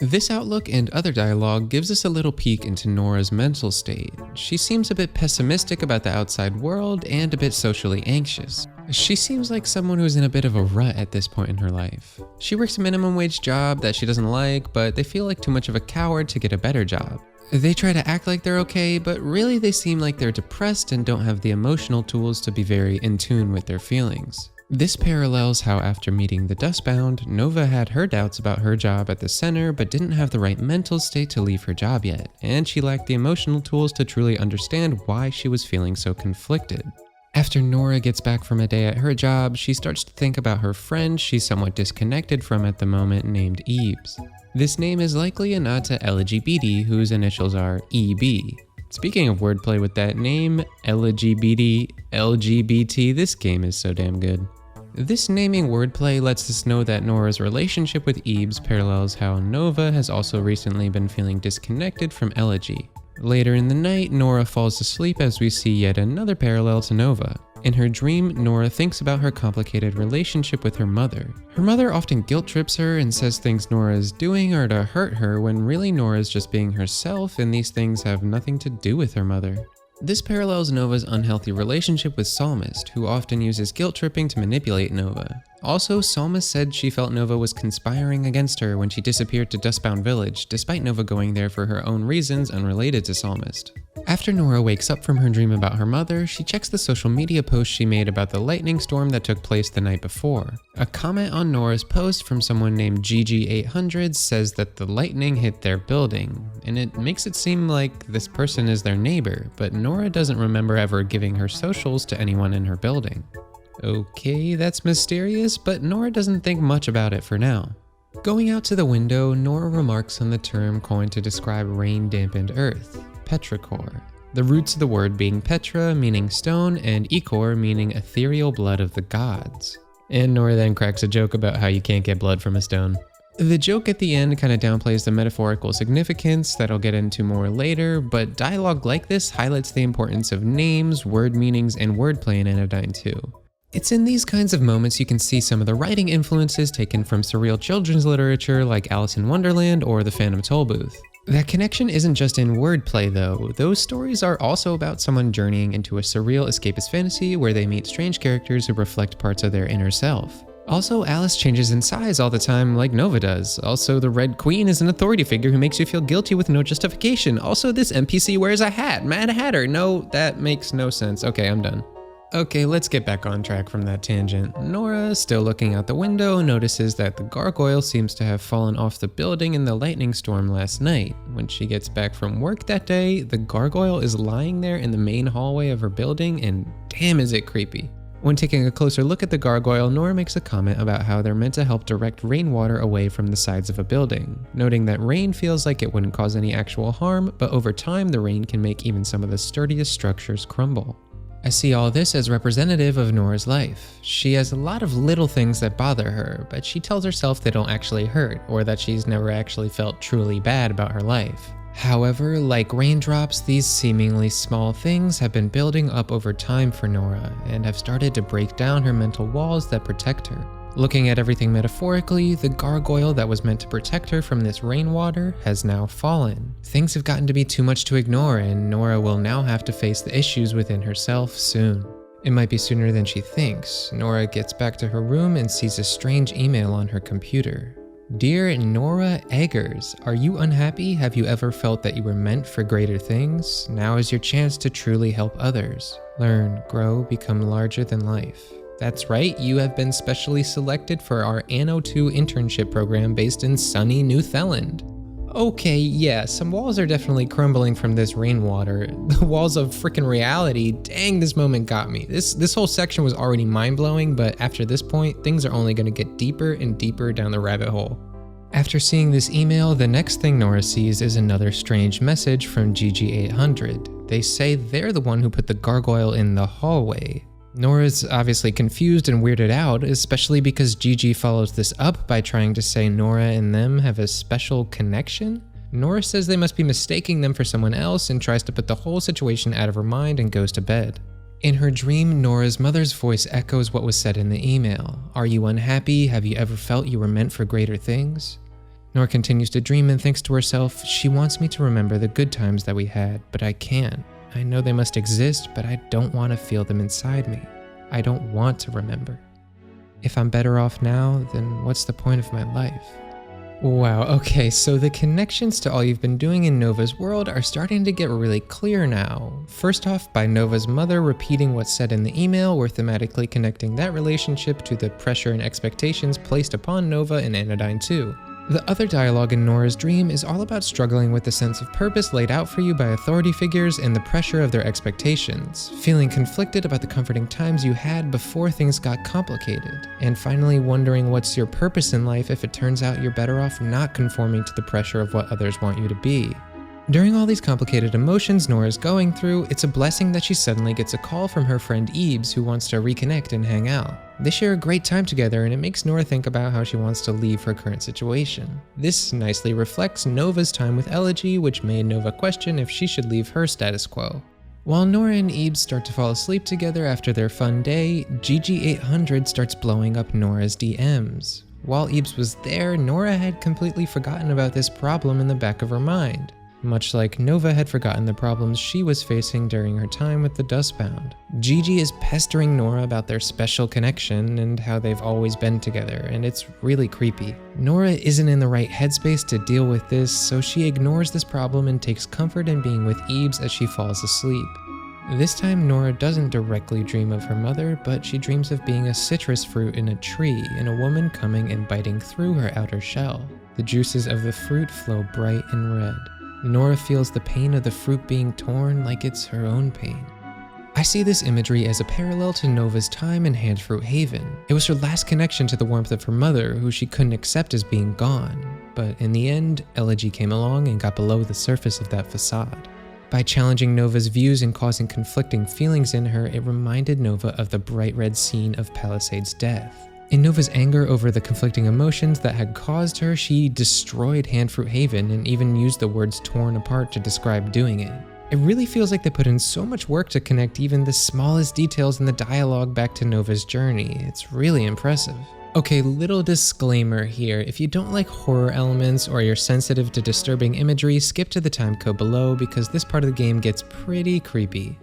This outlook and other dialogue gives us a little peek into Nora's mental state. She seems a bit pessimistic about the outside world and a bit socially anxious. She seems like someone who's in a bit of a rut at this point in her life. She works a minimum wage job that she doesn't like, but they feel like too much of a coward to get a better job. They try to act like they're okay, but really they seem like they're depressed and don't have the emotional tools to be very in tune with their feelings. This parallels how after meeting the Dustbound, Nova had her doubts about her job at the center but didn't have the right mental state to leave her job yet, and she lacked the emotional tools to truly understand why she was feeling so conflicted. After Nora gets back from a day at her job, she starts to think about her friend she's somewhat disconnected from at the moment named Ebes. This name is likely a nod to LGBT, whose initials are EB. Speaking of wordplay with that name, LGBT, this game is so damn good. This naming wordplay lets us know that Nora's relationship with Ebes parallels how Nova has also recently been feeling disconnected from Elegy. Later in the night, Nora falls asleep as we see yet another parallel to Nova. In her dream, Nora thinks about her complicated relationship with her mother. Her mother often guilt trips her and says things Nora is doing are to hurt her when really Nora is just being herself and these things have nothing to do with her mother. This parallels Nova's unhealthy relationship with Psalmist, who often uses guilt tripping to manipulate Nova. Also, Psalmist said she felt Nova was conspiring against her when she disappeared to Dustbound Village, despite Nova going there for her own reasons unrelated to Psalmist. After Nora wakes up from her dream about her mother, she checks the social media post she made about the lightning storm that took place the night before. A comment on Nora's post from someone named GG800 says that the lightning hit their building, and it makes it seem like this person is their neighbor, but Nora doesn't remember ever giving her socials to anyone in her building. Okay, that's mysterious, but Nora doesn't think much about it for now. Going out to the window, Nora remarks on the term coined to describe rain-dampened earth, petrichor. The roots of the word being petra, meaning stone, and ichor, meaning ethereal blood of the gods. And Nora then cracks a joke about how you can't get blood from a stone. The joke at the end kind of downplays the metaphorical significance that I'll get into more later, but dialogue like this highlights the importance of names, word meanings, and wordplay in Anodyne 2. It's in these kinds of moments you can see some of the writing influences taken from surreal children's literature like Alice in Wonderland or The Phantom Tollbooth. That connection isn't just in wordplay though, those stories are also about someone journeying into a surreal escapist fantasy where they meet strange characters who reflect parts of their inner self. Also, Alice changes in size all the time like Nova does. Also, the Red Queen is an authority figure who makes you feel guilty with no justification. Also, this NPC wears a hat, Mad Hatter. No, that makes no sense. Okay, I'm done. Okay, let's get back on track from that tangent. Nora, still looking out the window, notices that the gargoyle seems to have fallen off the building in the lightning storm last night. When she gets back from work that day, the gargoyle is lying there in the main hallway of her building, and damn is it creepy. When taking a closer look at the gargoyle, Nora makes a comment about how they're meant to help direct rainwater away from the sides of a building, noting that rain feels like it wouldn't cause any actual harm, but over time the rain can make even some of the sturdiest structures crumble. I see all this as representative of Nora's life. She has a lot of little things that bother her, but she tells herself they don't actually hurt, or that she's never actually felt truly bad about her life. However, like raindrops, these seemingly small things have been building up over time for Nora, and have started to break down her mental walls that protect her. Looking at everything metaphorically, the gargoyle that was meant to protect her from this rainwater has now fallen. Things have gotten to be too much to ignore, and Nora will now have to face the issues within herself soon. It might be sooner than she thinks. Nora gets back to her room and sees a strange email on her computer. Dear Nora Eggers, are you unhappy? Have you ever felt that you were meant for greater things? Now is your chance to truly help others. Learn, grow, become larger than life. That's right, you have been specially selected for our Anno 2 internship program based in sunny Newfoundland. Okay, yeah, some walls are definitely crumbling from this rainwater. The walls of frickin' reality, dang, this moment got me. This whole section was already mind-blowing, but after this point, things are only gonna get deeper and deeper down the rabbit hole. After seeing this email, the next thing Nora sees is another strange message from GG800. They say they're the one who put the gargoyle in the hallway. Nora's obviously confused and weirded out, especially because Gigi follows this up by trying to say Nora and them have a special connection. Nora says they must be mistaking them for someone else and tries to put the whole situation out of her mind and goes to bed. In her dream, Nora's mother's voice echoes what was said in the email. Are you unhappy? Have you ever felt you were meant for greater things? Nora continues to dream and thinks to herself, she wants me to remember the good times that we had, but I can't. I know they must exist, but I don't want to feel them inside me. I don't want to remember. If I'm better off now, then what's the point of my life? Wow, okay, so the connections to all you've been doing in Nova's world are starting to get really clear now. First off, by Nova's mother repeating what's said in the email, we're thematically connecting that relationship to the pressure and expectations placed upon Nova and Anodyne too. The other dialogue in Nora's dream is all about struggling with the sense of purpose laid out for you by authority figures and the pressure of their expectations, feeling conflicted about the comforting times you had before things got complicated, and finally wondering what's your purpose in life if it turns out you're better off not conforming to the pressure of what others want you to be. During all these complicated emotions Nora's going through, it's a blessing that she suddenly gets a call from her friend Ebes who wants to reconnect and hang out. They share a great time together and it makes Nora think about how she wants to leave her current situation. This nicely reflects Nova's time with Elegy, which made Nova question if she should leave her status quo. While Nora and Ebes start to fall asleep together after their fun day, GG800 starts blowing up Nora's DMs. While Ebes was there, Nora had completely forgotten about this problem in the back of her mind. Much like Nova had forgotten the problems she was facing during her time with the Dustbound. Gigi is pestering Nora about their special connection and how they've always been together, and it's really creepy. Nora isn't in the right headspace to deal with this, so she ignores this problem and takes comfort in being with Ebes as she falls asleep. This time Nora doesn't directly dream of her mother, but she dreams of being a citrus fruit in a tree and a woman coming and biting through her outer shell. The juices of the fruit flow bright and red. Nora feels the pain of the fruit being torn like it's her own pain. I see this imagery as a parallel to Nova's time in Handfruit Haven. It was her last connection to the warmth of her mother, who she couldn't accept as being gone. But in the end, Elegy came along and got below the surface of that facade. By challenging Nova's views and causing conflicting feelings in her, it reminded Nova of the bright red scene of Palisade's death. In Nova's anger over the conflicting emotions that had caused her, she destroyed Handfruit Haven and even used the words torn apart to describe doing it. It really feels like they put in so much work to connect even the smallest details in the dialogue back to Nova's journey. It's really impressive. Okay, little disclaimer here. If you don't like horror elements or you're sensitive to disturbing imagery, skip to the timecode below because this part of the game gets pretty creepy.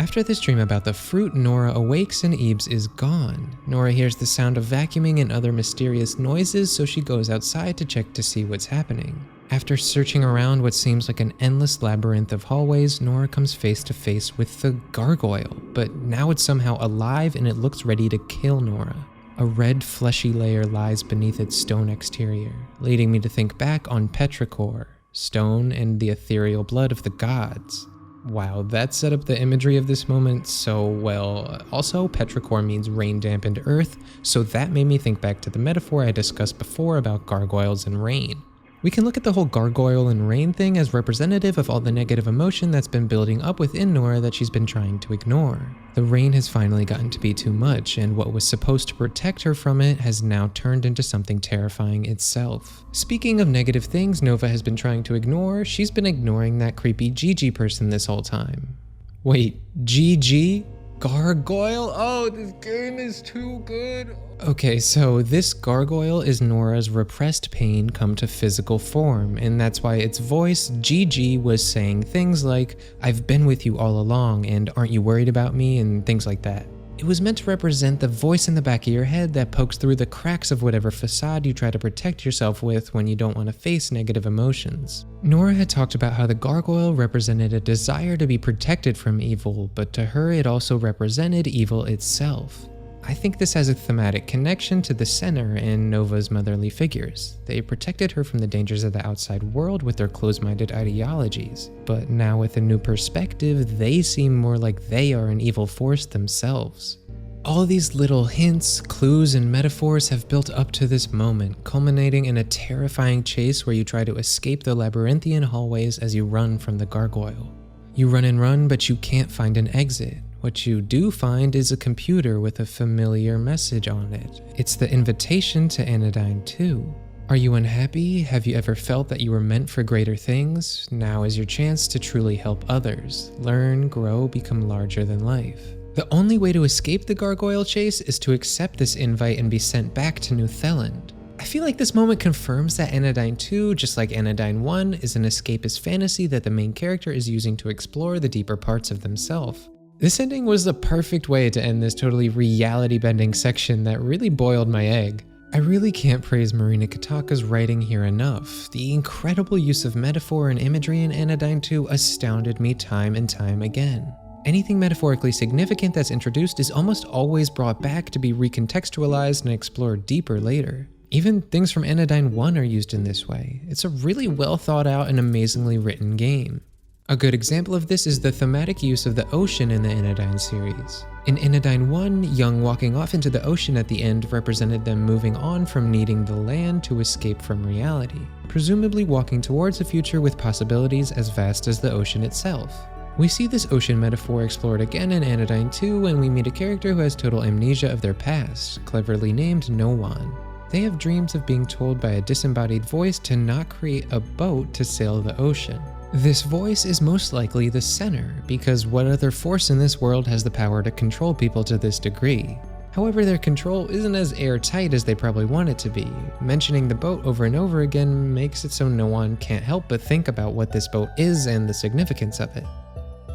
After this dream about the fruit, Nora awakes and Ebes is gone. Nora hears the sound of vacuuming and other mysterious noises, so she goes outside to check to see what's happening. After searching around what seems like an endless labyrinth of hallways, Nora comes face to face with the gargoyle, but now it's somehow alive and it looks ready to kill Nora. A red fleshy layer lies beneath its stone exterior, leading me to think back on petrichor, stone and the ethereal blood of the gods. Wow, that set up the imagery of this moment so well. Also, petrichor means rain-dampened earth, so that made me think back to the metaphor I discussed before about gargoyles and rain. We can look at the whole gargoyle and rain thing as representative of all the negative emotion that's been building up within Nora that she's been trying to ignore. The rain has finally gotten to be too much, and what was supposed to protect her from it has now turned into something terrifying itself. Speaking of negative things Nova has been trying to ignore, she's been ignoring that creepy Gigi person this whole time. Wait, Gigi? Gargoyle? Oh, this game is too good. Okay, so this gargoyle is Nora's repressed pain come to physical form, and that's why its voice, Gigi, was saying things like, I've been with you all along, and aren't you worried about me, and things like that. It was meant to represent the voice in the back of your head that pokes through the cracks of whatever facade you try to protect yourself with when you don't want to face negative emotions. Nora had talked about how the gargoyle represented a desire to be protected from evil, but to her it also represented evil itself. I think this has a thematic connection to the center and Nova's motherly figures. They protected her from the dangers of the outside world with their closed-minded ideologies, but now with a new perspective, they seem more like they are an evil force themselves. All these little hints, clues, and metaphors have built up to this moment, culminating in a terrifying chase where you try to escape the labyrinthian hallways as you run from the gargoyle. You run and run, but you can't find an exit. What you do find is a computer with a familiar message on it. It's the invitation to Anodyne 2. Are you unhappy? Have you ever felt that you were meant for greater things? Now is your chance to truly help others. Learn, grow, become larger than life. The only way to escape the gargoyle chase is to accept this invite and be sent back to New Theland. I feel like this moment confirms that Anodyne 2, just like Anodyne 1, is an escapist fantasy that the main character is using to explore the deeper parts of themselves. This ending was the perfect way to end this totally reality-bending section that really boiled my egg. I really can't praise Marina Kittaka's writing here enough. The incredible use of metaphor and imagery in Anodyne 2 astounded me time and time again. Anything metaphorically significant that's introduced is almost always brought back to be recontextualized and explored deeper later. Even things from Anodyne 1 are used in this way. It's a really well thought out and amazingly written game. A good example of this is the thematic use of the ocean in the Anodyne series. In Anodyne 1, Young walking off into the ocean at the end represented them moving on from needing the land to escape from reality, presumably walking towards a future with possibilities as vast as the ocean itself. We see this ocean metaphor explored again in Anodyne 2 when we meet a character who has total amnesia of their past, cleverly named Nowan. They have dreams of being told by a disembodied voice to not create a boat to sail the ocean. This voice is most likely the center, because what other force in this world has the power to control people to this degree? However, their control isn't as airtight as they probably want it to be. Mentioning the boat over and over again makes it so no one can't help but think about what this boat is and the significance of it.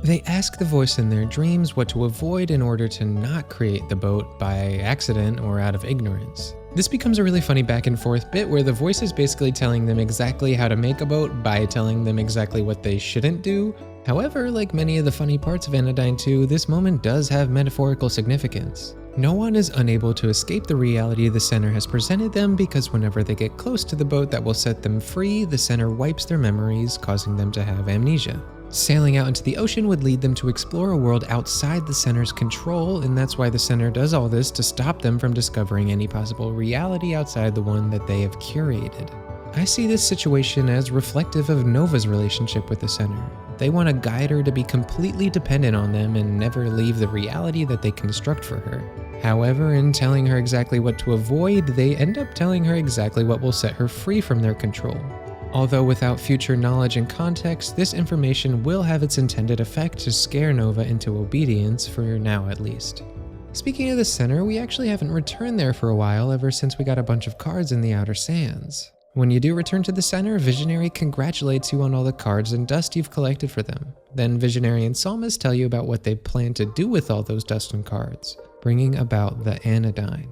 They ask the voice in their dreams what to avoid in order to not create the boat by accident or out of ignorance. This becomes a really funny back and forth bit where the voice is basically telling them exactly how to make a boat by telling them exactly what they shouldn't do. However, like many of the funny parts of Anodyne 2, this moment does have metaphorical significance. No one is unable to escape the reality the center has presented them because whenever they get close to the boat that will set them free, the center wipes their memories, causing them to have amnesia. Sailing out into the ocean would lead them to explore a world outside the center's control, and that's why the center does all this to stop them from discovering any possible reality outside the one that they have curated. I see this situation as reflective of Nova's relationship with the center. They want to guide her to be completely dependent on them and never leave the reality that they construct for her. However, in telling her exactly what to avoid, they end up telling her exactly what will set her free from their control. Although without future knowledge and context, this information will have its intended effect to scare Nova into obedience, for now at least. Speaking of the center, we actually haven't returned there for a while ever since we got a bunch of cards in the Outer Sands. When you do return to the center, Visionary congratulates you on all the cards and dust you've collected for them. Then Visionary and Psalmist tell you about what they plan to do with all those dust and cards, bringing about the Anodyne.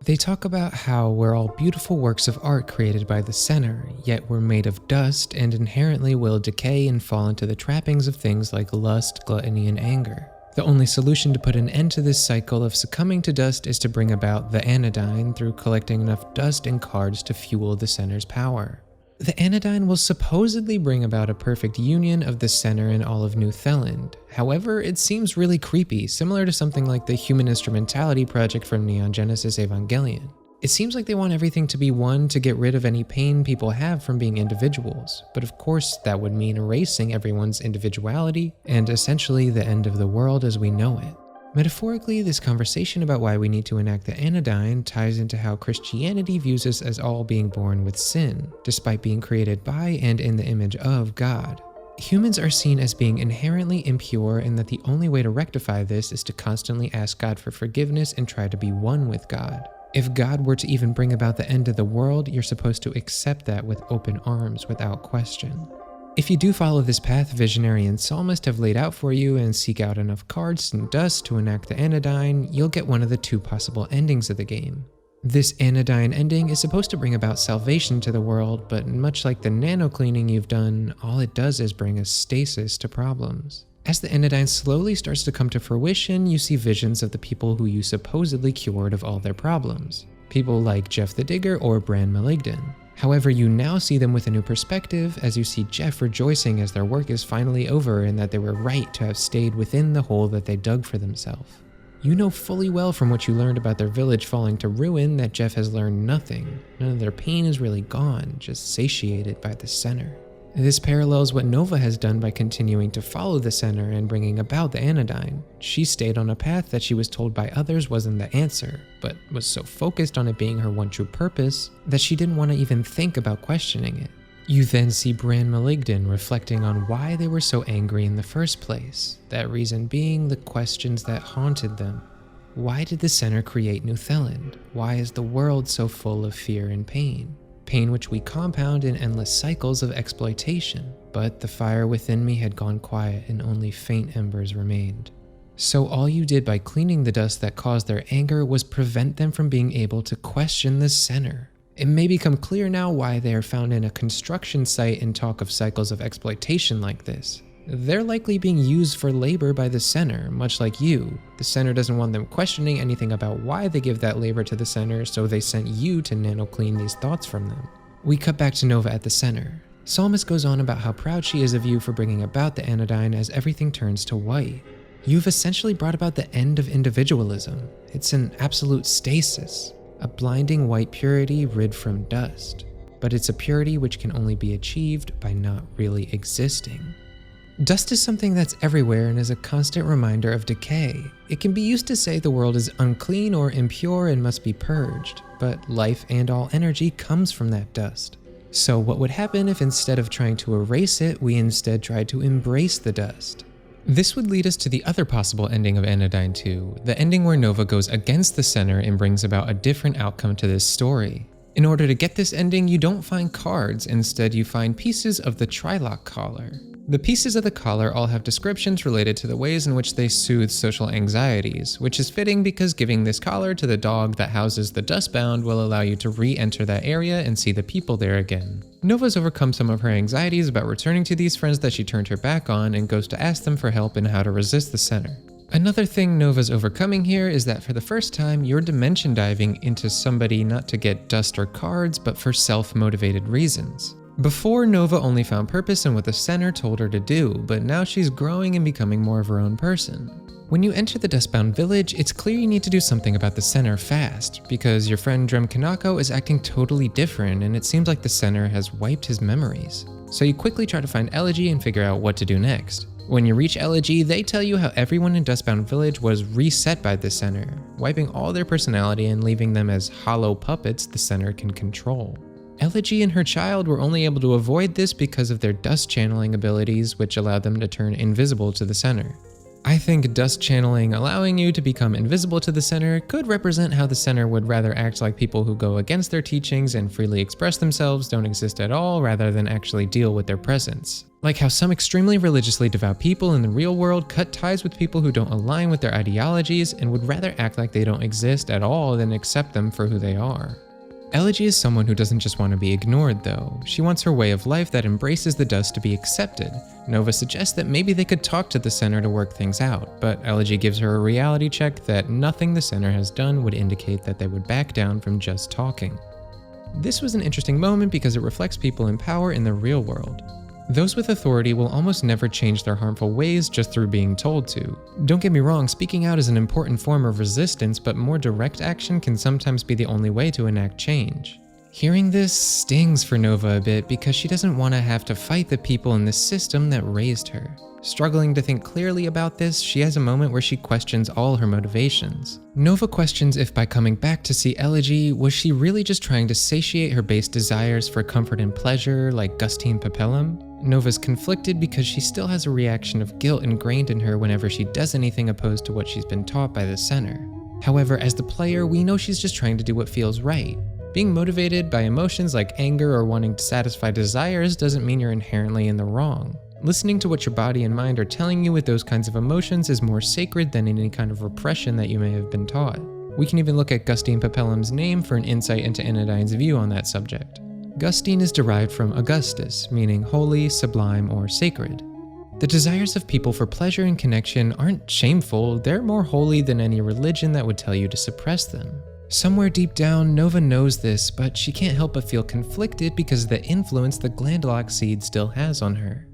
They talk about how we're all beautiful works of art created by the center, yet we're made of dust and inherently will decay and fall into the trappings of things like lust, gluttony, and anger. The only solution to put an end to this cycle of succumbing to dust is to bring about the Anodyne through collecting enough dust and cards to fuel the center's power. The Anodyne will supposedly bring about a perfect union of the center and all of New Theland. However, it seems really creepy, similar to something like the Human Instrumentality project from Neon Genesis Evangelion. It seems like they want everything to be one to get rid of any pain people have from being individuals, but of course that would mean erasing everyone's individuality and essentially the end of the world as we know it. Metaphorically, this conversation about why we need to enact the Anodyne ties into how Christianity views us as all being born with sin, despite being created by and in the image of God. Humans are seen as being inherently impure and that the only way to rectify this is to constantly ask God for forgiveness and try to be one with God. If God were to even bring about the end of the world, you're supposed to accept that with open arms without question. If you do follow this path Visionary and Psalmist have laid out for you and seek out enough cards and dust to enact the Anodyne, you'll get one of the two possible endings of the game. This Anodyne ending is supposed to bring about salvation to the world, but much like the nano cleaning you've done, all it does is bring a stasis to problems. As the Anodyne slowly starts to come to fruition, you see visions of the people who you supposedly cured of all their problems. People like Jeff the Digger or Bran Maligdan. However, you now see them with a new perspective as you see Jeff rejoicing as their work is finally over and that they were right to have stayed within the hole that they dug for themselves. You know fully well from what you learned about their village falling to ruin that Jeff has learned nothing. None of their pain is really gone, just satiated by the center. This parallels what Nova has done by continuing to follow the center and bringing about the Anodyne. She stayed on a path that she was told by others wasn't the answer, but was so focused on it being her one true purpose that she didn't want to even think about questioning it. You then see Bran Maligdan reflecting on why they were so angry in the first place, that reason being the questions that haunted them. Why did the center create New Theland? Why is the world so full of fear and pain? Pain which we compound in endless cycles of exploitation. But the fire within me had gone quiet and only faint embers remained. So all you did by cleaning the dust that caused their anger was prevent them from being able to question the center. It may become clear now why they are found in a construction site and talk of cycles of exploitation like this. They're likely being used for labor by the center, much like you. The center doesn't want them questioning anything about why they give that labor to the center, so they sent you to nano clean these thoughts from them. We cut back to Nova at the center. Psalmist goes on about how proud she is of you for bringing about the Anodyne as everything turns to white. You've essentially brought about the end of individualism. It's an absolute stasis. A blinding white purity rid from dust, but it's a purity which can only be achieved by not really existing. Dust is something that's everywhere and is a constant reminder of decay. It can be used to say the world is unclean or impure and must be purged, but life and all energy comes from that dust. So what would happen if instead of trying to erase it, we instead tried to embrace the dust? This would lead us to the other possible ending of Anodyne 2, the ending where Nova goes against the center and brings about a different outcome to this story. In order to get this ending, you don't find cards, instead you find pieces of the Trilock collar. The pieces of the collar all have descriptions related to the ways in which they soothe social anxieties, which is fitting because giving this collar to the dog that houses the Dustbound will allow you to re-enter that area and see the people there again. Nova's overcome some of her anxieties about returning to these friends that she turned her back on and goes to ask them for help in how to resist the center. Another thing Nova's overcoming here is that for the first time, you're dimension diving into somebody not to get dust or cards, but for self-motivated reasons. Before, Nova only found purpose in what the center told her to do, but now she's growing and becoming more of her own person. When you enter the Dustbound village, it's clear you need to do something about the center fast, because your friend Drem Kanako is acting totally different and it seems like the center has wiped his memories. So you quickly try to find Elegy and figure out what to do next. When you reach Elegy, they tell you how everyone in Dustbound village was reset by the center, wiping all their personality and leaving them as hollow puppets the center can control. Elegy and her child were only able to avoid this because of their dust channeling abilities, which allowed them to turn invisible to the center. I think dust channeling allowing you to become invisible to the center could represent how the center would rather act like people who go against their teachings and freely express themselves don't exist at all rather than actually deal with their presence. Like how some extremely religiously devout people in the real world cut ties with people who don't align with their ideologies and would rather act like they don't exist at all than accept them for who they are. Elegy is someone who doesn't just want to be ignored though. She wants her way of life that embraces the dust to be accepted. Nova suggests that maybe they could talk to the center to work things out, but Elegy gives her a reality check that nothing the center has done would indicate that they would back down from just talking. This was an interesting moment because it reflects people in power in the real world. Those with authority will almost never change their harmful ways just through being told to. Don't get me wrong, speaking out is an important form of resistance, but more direct action can sometimes be the only way to enact change. Hearing this stings for Nova a bit because she doesn't want to have to fight the people in the system that raised her. Struggling to think clearly about this, she has a moment where she questions all her motivations. Nova questions if by coming back to see Elegy, was she really just trying to satiate her base desires for comfort and pleasure like Gustine Papillum? Nova's conflicted because she still has a reaction of guilt ingrained in her whenever she does anything opposed to what she's been taught by the center. However, as the player, we know she's just trying to do what feels right. Being motivated by emotions like anger or wanting to satisfy desires doesn't mean you're inherently in the wrong. Listening to what your body and mind are telling you with those kinds of emotions is more sacred than any kind of repression that you may have been taught. We can even look at Gustine Papillum's name for an insight into Anodyne's view on that subject. Gustine is derived from Augustus, meaning holy, sublime, or sacred. The desires of people for pleasure and connection aren't shameful, they're more holy than any religion that would tell you to suppress them. Somewhere deep down, Nova knows this, but she can't help but feel conflicted because of the influence the Glandalox seed still has on her.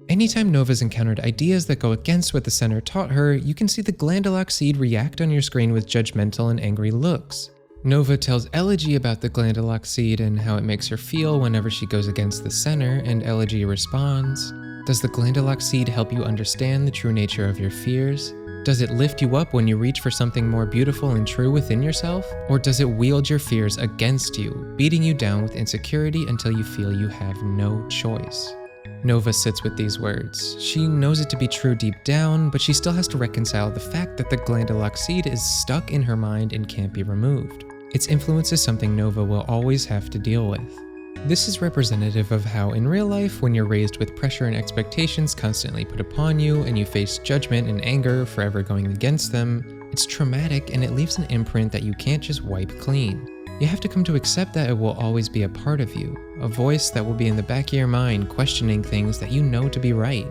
Anytime Nova's encountered ideas that go against what the center taught her, you can see the Glandalox seed react on your screen with judgmental and angry looks. Nova tells Elegy about the Glandalox seed and how it makes her feel whenever she goes against the center, and Elegy responds, "Does the Glandalox seed help you understand the true nature of your fears? Does it lift you up when you reach for something more beautiful and true within yourself? Or does it wield your fears against you, beating you down with insecurity until you feel you have no choice?" Nova sits with these words. She knows it to be true deep down, but she still has to reconcile the fact that the Glandalox seed is stuck in her mind and can't be removed. Its influence is something Nova will always have to deal with. This is representative of how in real life, when you're raised with pressure and expectations constantly put upon you and you face judgment and anger forever going against them, it's traumatic and it leaves an imprint that you can't just wipe clean. You have to come to accept that it will always be a part of you, a voice that will be in the back of your mind questioning things that you know to be right.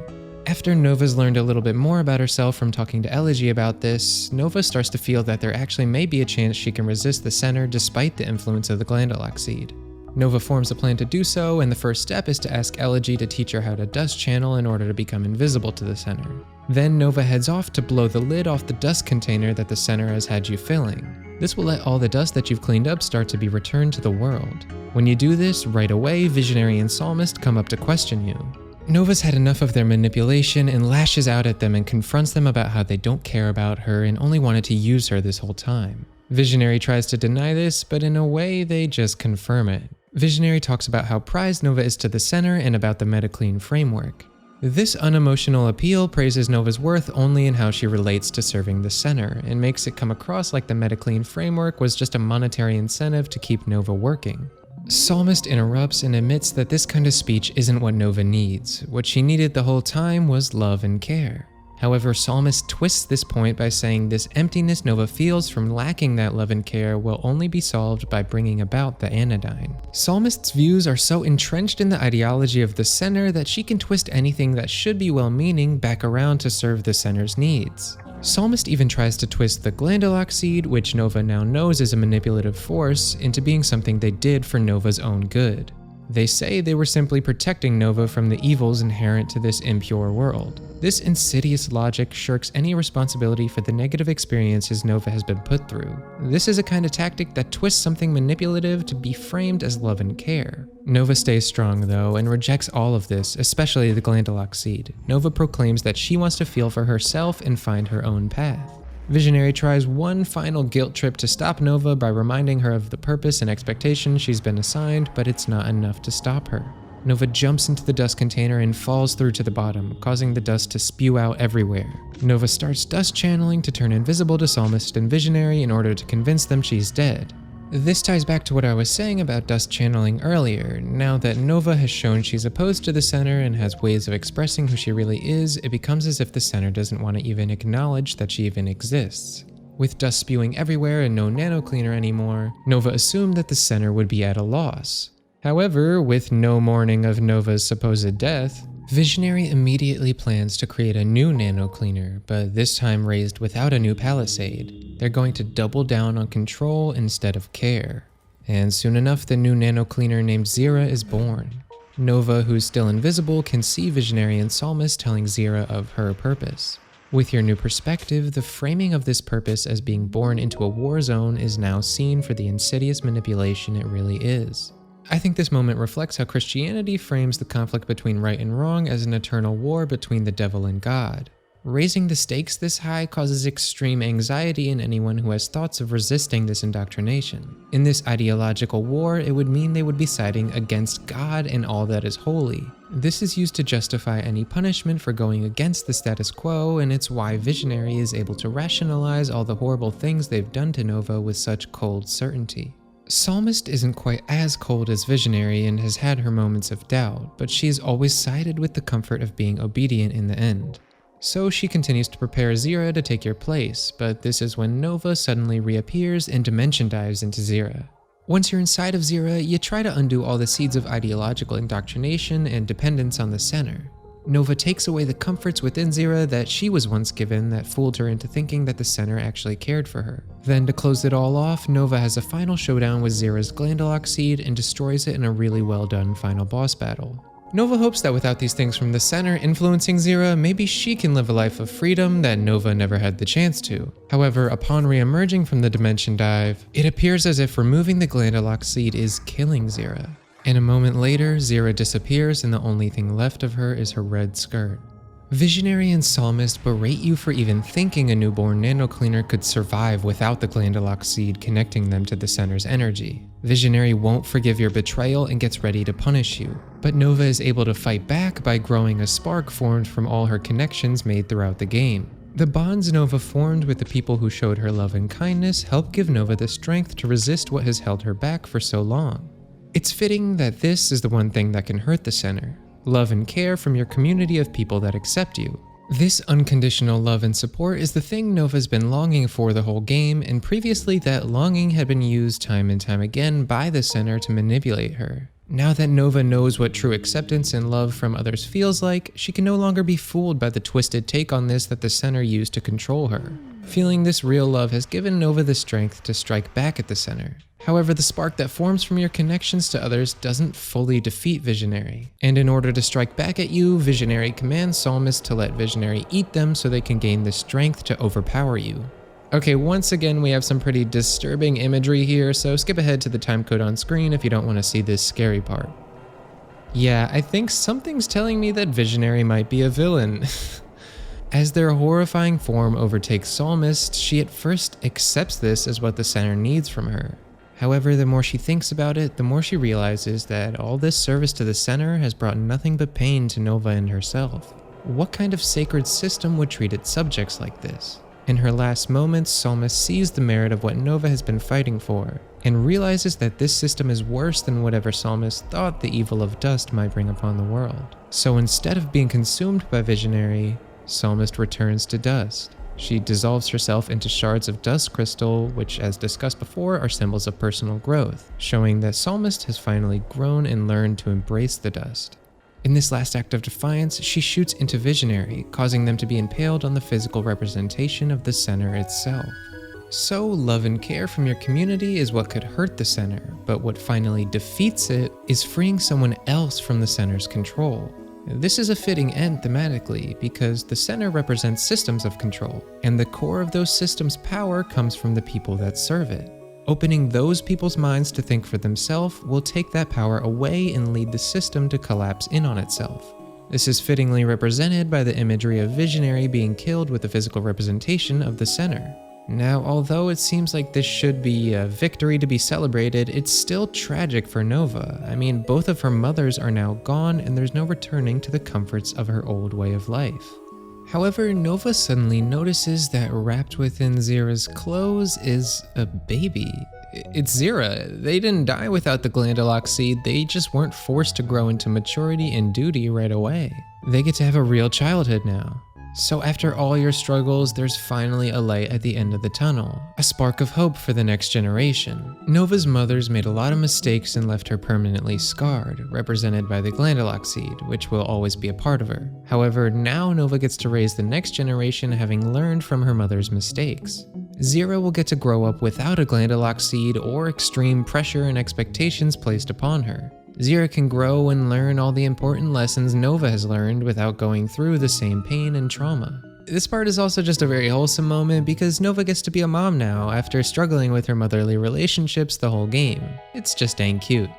After Nova's learned a little bit more about herself from talking to Elegy about this, Nova starts to feel that there actually may be a chance she can resist the center despite the influence of the Glandalox seed. Nova forms a plan to do so, and the first step is to ask Elegy to teach her how to dust channel in order to become invisible to the center. Then Nova heads off to blow the lid off the dust container that the center has had you filling. This will let all the dust that you've cleaned up start to be returned to the world. When you do this, right away, Visionary and Psalmist come up to question you. Nova's had enough of their manipulation and lashes out at them and confronts them about how they don't care about her and only wanted to use her this whole time. Visionary tries to deny this, but in a way, they just confirm it. Visionary talks about how prized Nova is to the center and about the Metaclean framework. This unemotional appeal praises Nova's worth only in how she relates to serving the center, and makes it come across like the Metaclean framework was just a monetary incentive to keep Nova working. Psalmist interrupts and admits that this kind of speech isn't what Nova needs. What she needed the whole time was love and care. However, Psalmist twists this point by saying this emptiness Nova feels from lacking that love and care will only be solved by bringing about the Anodyne. Psalmist's views are so entrenched in the ideology of the center that she can twist anything that should be well-meaning back around to serve the center's needs. Psalmist even tries to twist the Glandalox seed, which Nova now knows is a manipulative force, into being something they did for Nova's own good. They say they were simply protecting Nova from the evils inherent to this impure world. This insidious logic shirks any responsibility for the negative experiences Nova has been put through. This is a kind of tactic that twists something manipulative to be framed as love and care. Nova stays strong though, and rejects all of this, especially the Glandalox seed. Nova proclaims that she wants to feel for herself and find her own path. Visionary tries one final guilt trip to stop Nova by reminding her of the purpose and expectation she's been assigned, but it's not enough to stop her. Nova jumps into the dust container and falls through to the bottom, causing the dust to spew out everywhere. Nova starts dust channeling to turn invisible to Psalmist and Visionary in order to convince them she's dead. This ties back to what I was saying about dust channeling earlier. Now that Nova has shown she's opposed to the center and has ways of expressing who she really is, it becomes as if the center doesn't want to even acknowledge that she even exists. With dust spewing everywhere and no nano cleaner anymore, Nova assumed that the center would be at a loss. However, with no mourning of Nova's supposed death, Visionary immediately plans to create a new nano cleaner, but this time raised without a new palisade. They're going to double down on control instead of care. And soon enough, the new nano cleaner named Zira is born. Nova, who's still invisible, can see Visionary and Psalmist telling Zira of her purpose. With your new perspective, the framing of this purpose as being born into a war zone is now seen for the insidious manipulation it really is. I think this moment reflects how Christianity frames the conflict between right and wrong as an eternal war between the devil and God. Raising the stakes this high causes extreme anxiety in anyone who has thoughts of resisting this indoctrination. In this ideological war, it would mean they would be siding against God and all that is holy. This is used to justify any punishment for going against the status quo, and it's why Visionary is able to rationalize all the horrible things they've done to Nova with such cold certainty. Psalmist isn't quite as cold as Visionary and has had her moments of doubt, but she's always sided with the comfort of being obedient in the end. So she continues to prepare Zira to take your place, but this is when Nova suddenly reappears and dimension dives into Zira. Once you're inside of Zira, you try to undo all the seeds of ideological indoctrination and dependence on the center. Nova takes away the comforts within Zira that she was once given that fooled her into thinking that the center actually cared for her. Then to close it all off, Nova has a final showdown with Zira's Glandalox seed and destroys it in a really well done final boss battle. Nova hopes that without these things from the center influencing Zira, maybe she can live a life of freedom that Nova never had the chance to. However, upon re-emerging from the dimension dive, it appears as if removing the Glandalox seed is killing Zira. And a moment later, Zira disappears and the only thing left of her is her red skirt. Visionary and Psalmist berate you for even thinking a newborn nano cleaner could survive without the Glandalox seed connecting them to the center's energy. Visionary won't forgive your betrayal and gets ready to punish you, but Nova is able to fight back by growing a spark formed from all her connections made throughout the game. The bonds Nova formed with the people who showed her love and kindness help give Nova the strength to resist what has held her back for so long. It's fitting that this is the one thing that can hurt the center. Love and care from your community of people that accept you. This unconditional love and support is the thing Nova's been longing for the whole game, and previously that longing had been used time and time again by the center to manipulate her. Now that Nova knows what true acceptance and love from others feels like, she can no longer be fooled by the twisted take on this that the center used to control her. Feeling this real love has given Nova the strength to strike back at the center. However, the spark that forms from your connections to others doesn't fully defeat Visionary. And in order to strike back at you, Visionary commands Psalmist to let Visionary eat them so they can gain the strength to overpower you. Okay, once again we have some pretty disturbing imagery here, so skip ahead to the timecode on screen if you don't want to see this scary part. Yeah, I think something's telling me that Visionary might be a villain. As their horrifying form overtakes Psalmist, she at first accepts this as what the center needs from her. However, the more she thinks about it, the more she realizes that all this service to the center has brought nothing but pain to Nova and herself. What kind of sacred system would treat its subjects like this? In her last moments, Psalmist sees the merit of what Nova has been fighting for, and realizes that this system is worse than whatever Psalmist thought the evil of dust might bring upon the world. So instead of being consumed by Visionary, Psalmist returns to dust. She dissolves herself into shards of dust crystal, which, as discussed before, are symbols of personal growth, showing that Psalmist has finally grown and learned to embrace the dust. In this last act of defiance, she shoots into Visionary, causing them to be impaled on the physical representation of the center itself. So, love and care from your community is what could hurt the center, but what finally defeats it is freeing someone else from the center's control. This is a fitting end thematically because the center represents systems of control, and the core of those systems' power comes from the people that serve it. Opening those people's minds to think for themselves will take that power away and lead the system to collapse in on itself. This is fittingly represented by the imagery of Visionary being killed with the physical representation of the center. Now, although it seems like this should be a victory to be celebrated, it's still tragic for Nova. I mean, both of her mothers are now gone and there's no returning to the comforts of her old way of life. However, Nova suddenly notices that wrapped within Zira's clothes is a baby. It's Zira. They didn't die without the Glandalox seed, they just weren't forced to grow into maturity and duty right away. They get to have a real childhood now. So after all your struggles, there's finally a light at the end of the tunnel, a spark of hope for the next generation. Nova's mothers made a lot of mistakes and left her permanently scarred, represented by the Glandalox seed, which will always be a part of her. However, now Nova gets to raise the next generation having learned from her mother's mistakes. Zira will get to grow up without a Glandalox seed or extreme pressure and expectations placed upon her. Zira can grow and learn all the important lessons Nova has learned without going through the same pain and trauma. This part is also just a very wholesome moment because Nova gets to be a mom now after struggling with her motherly relationships the whole game. It's just dang cute.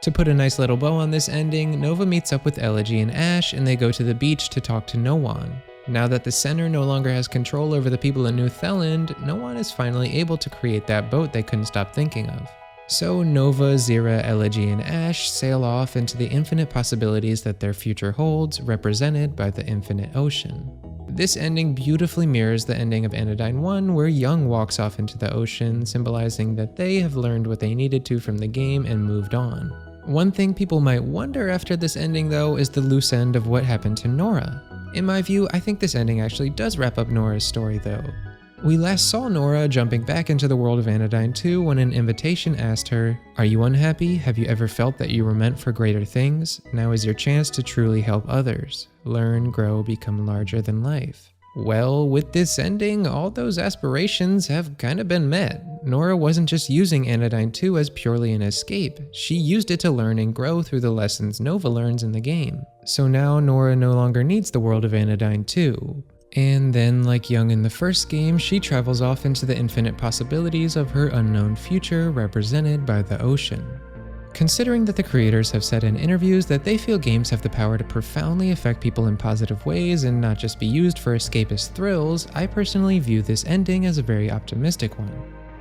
To put a nice little bow on this ending, Nova meets up with Elegy and Ash and they go to the beach to talk to Nowan. Now that the center no longer has control over the people in New Theland, Nowan is finally able to create that boat they couldn't stop thinking of. So Nova, Zira, Elegy, and Ash sail off into the infinite possibilities that their future holds, represented by the infinite ocean. This ending beautifully mirrors the ending of Anodyne 1, where Young walks off into the ocean, symbolizing that they have learned what they needed to from the game and moved on. One thing people might wonder after this ending though is the loose end of what happened to Nora. In my view, I think this ending actually does wrap up Nora's story though. We last saw Nora jumping back into the world of Anodyne 2 when an invitation asked her, "Are you unhappy? Have you ever felt that you were meant for greater things? Now is your chance to truly help others. Learn, grow, become larger than life." Well, with this ending, all those aspirations have kind of been met. Nora wasn't just using Anodyne 2 as purely an escape, she used it to learn and grow through the lessons Nova learns in the game. So now Nora no longer needs the world of Anodyne 2. And then, like Young in the first game, she travels off into the infinite possibilities of her unknown future represented by the ocean. Considering that the creators have said in interviews that they feel games have the power to profoundly affect people in positive ways and not just be used for escapist thrills, I personally view this ending as a very optimistic one.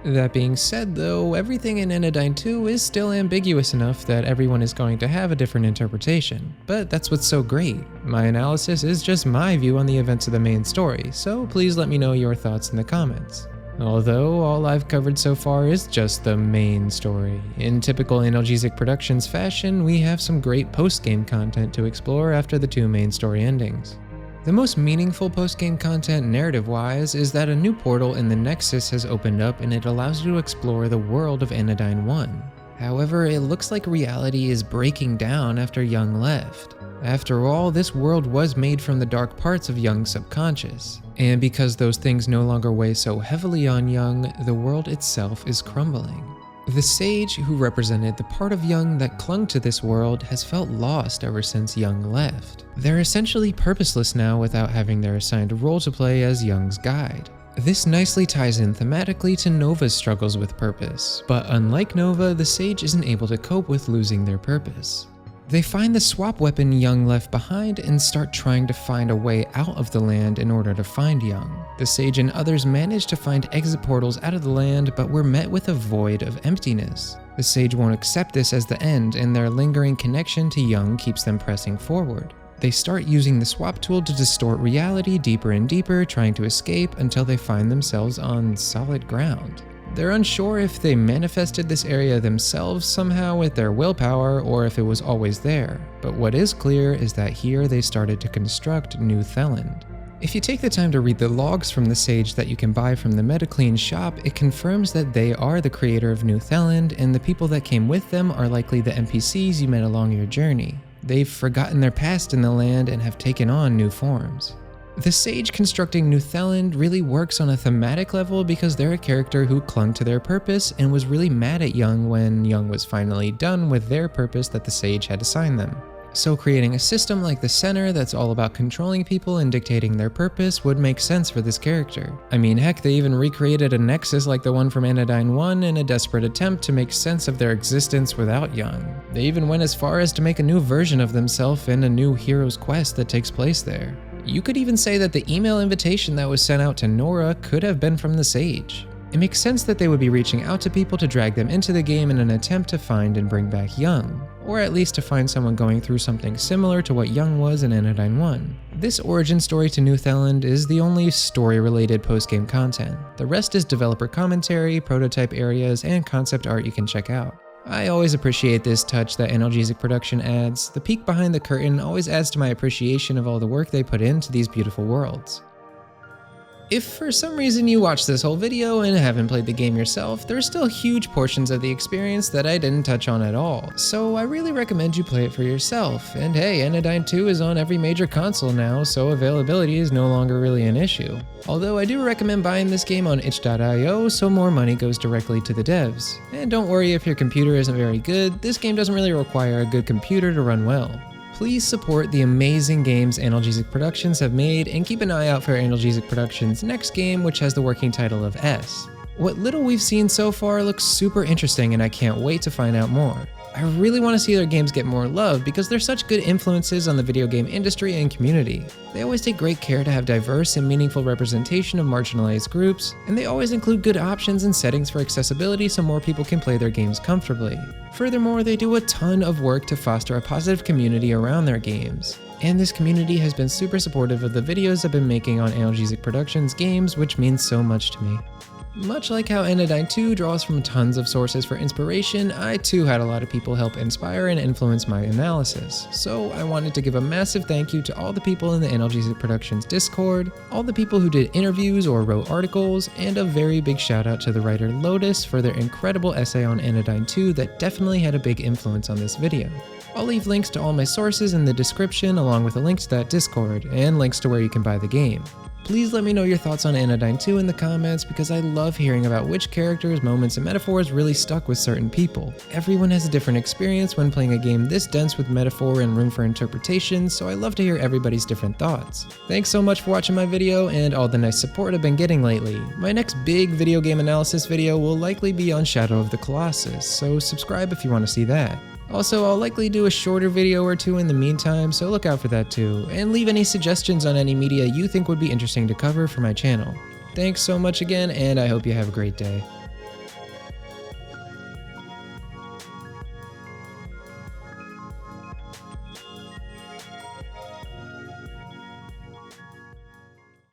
That being said though, everything in Anodyne 2 is still ambiguous enough that everyone is going to have a different interpretation, but that's what's so great. My analysis is just my view on the events of the main story, so please let me know your thoughts in the comments. Although all I've covered so far is just the main story. In typical Analgesic Productions fashion, we have some great post-game content to explore after the two main story endings. The most meaningful post-game content narrative-wise is that a new portal in the Nexus has opened up and it allows you to explore the world of Anodyne 1. However, it looks like reality is breaking down after Young left. After all, this world was made from the dark parts of Young's subconscious. And because those things no longer weigh so heavily on Young, the world itself is crumbling. The sage, who represented the part of Young that clung to this world, has felt lost ever since Young left. They're essentially purposeless now without having their assigned role to play as Young's guide. This nicely ties in thematically to Nova's struggles with purpose, but unlike Nova, the sage isn't able to cope with losing their purpose. They find the swap weapon Young left behind and start trying to find a way out of the land in order to find Young. The sage and others manage to find exit portals out of the land, but we're met with a void of emptiness. The sage won't accept this as the end, and their lingering connection to Young keeps them pressing forward. They start using the swap tool to distort reality deeper and deeper, trying to escape until they find themselves on solid ground. They're unsure if they manifested this area themselves somehow with their willpower or if it was always there, but what is clear is that here they started to construct New Theland. If you take the time to read the logs from the sage that you can buy from the Metacoins shop, it confirms that they are the creator of New Theland, and the people that came with them are likely the NPCs you met along your journey. They've forgotten their past in the land and have taken on new forms. The sage constructing New Theland really works on a thematic level because they're a character who clung to their purpose and was really mad at Young when Young was finally done with their purpose that the sage had assigned them. So creating a system like the Center that's all about controlling people and dictating their purpose would make sense for this character. I mean, heck, they even recreated a Nexus like the one from Anodyne 1 in a desperate attempt to make sense of their existence without Young. They even went as far as to make a new version of themselves in a new hero's quest that takes place there. You could even say that the email invitation that was sent out to Nora could have been from the sage. It makes sense that they would be reaching out to people to drag them into the game in an attempt to find and bring back Young, or at least to find someone going through something similar to what Young was in Anodyne 1. This origin story to New Theland is the only story-related post-game content. The rest is developer commentary, prototype areas, and concept art you can check out. I always appreciate this touch that Analgesic Production adds. The peek behind the curtain always adds to my appreciation of all the work they put into these beautiful worlds. If for some reason you watched this whole video and haven't played the game yourself, there are still huge portions of the experience that I didn't touch on at all, so I really recommend you play it for yourself. And hey, Anodyne 2 is on every major console now, so availability is no longer really an issue. Although I do recommend buying this game on itch.io so more money goes directly to the devs. And don't worry if your computer isn't very good, this game doesn't really require a good computer to run well. Please support the amazing games Analgesic Productions have made and keep an eye out for Analgesic Productions' next game, which has the working title of S. What little we've seen so far looks super interesting and I can't wait to find out more. I really want to see their games get more love because they're such good influences on the video game industry and community. They always take great care to have diverse and meaningful representation of marginalized groups, and they always include good options and settings for accessibility so more people can play their games comfortably. Furthermore, they do a ton of work to foster a positive community around their games. And this community has been super supportive of the videos I've been making on Analgesic Productions games, which means so much to me. Much like how Anodyne 2 draws from tons of sources for inspiration, I too had a lot of people help inspire and influence my analysis. So I wanted to give a massive thank you to all the people in the Analgesic Productions Discord, all the people who did interviews or wrote articles, and a very big shout out to the writer Lotus for their incredible essay on Anodyne 2 that definitely had a big influence on this video. I'll leave links to all my sources in the description along with a link to that Discord, and links to where you can buy the game. Please let me know your thoughts on Anodyne 2 in the comments because I love hearing about which characters, moments, and metaphors really stuck with certain people. Everyone has a different experience when playing a game this dense with metaphor and room for interpretation, so I love to hear everybody's different thoughts. Thanks so much for watching my video and all the nice support I've been getting lately. My next big video game analysis video will likely be on Shadow of the Colossus, so subscribe if you want to see that. Also, I'll likely do a shorter video or two in the meantime, so look out for that too, and leave any suggestions on any media you think would be interesting to cover for my channel. Thanks so much again, and I hope you have a great day.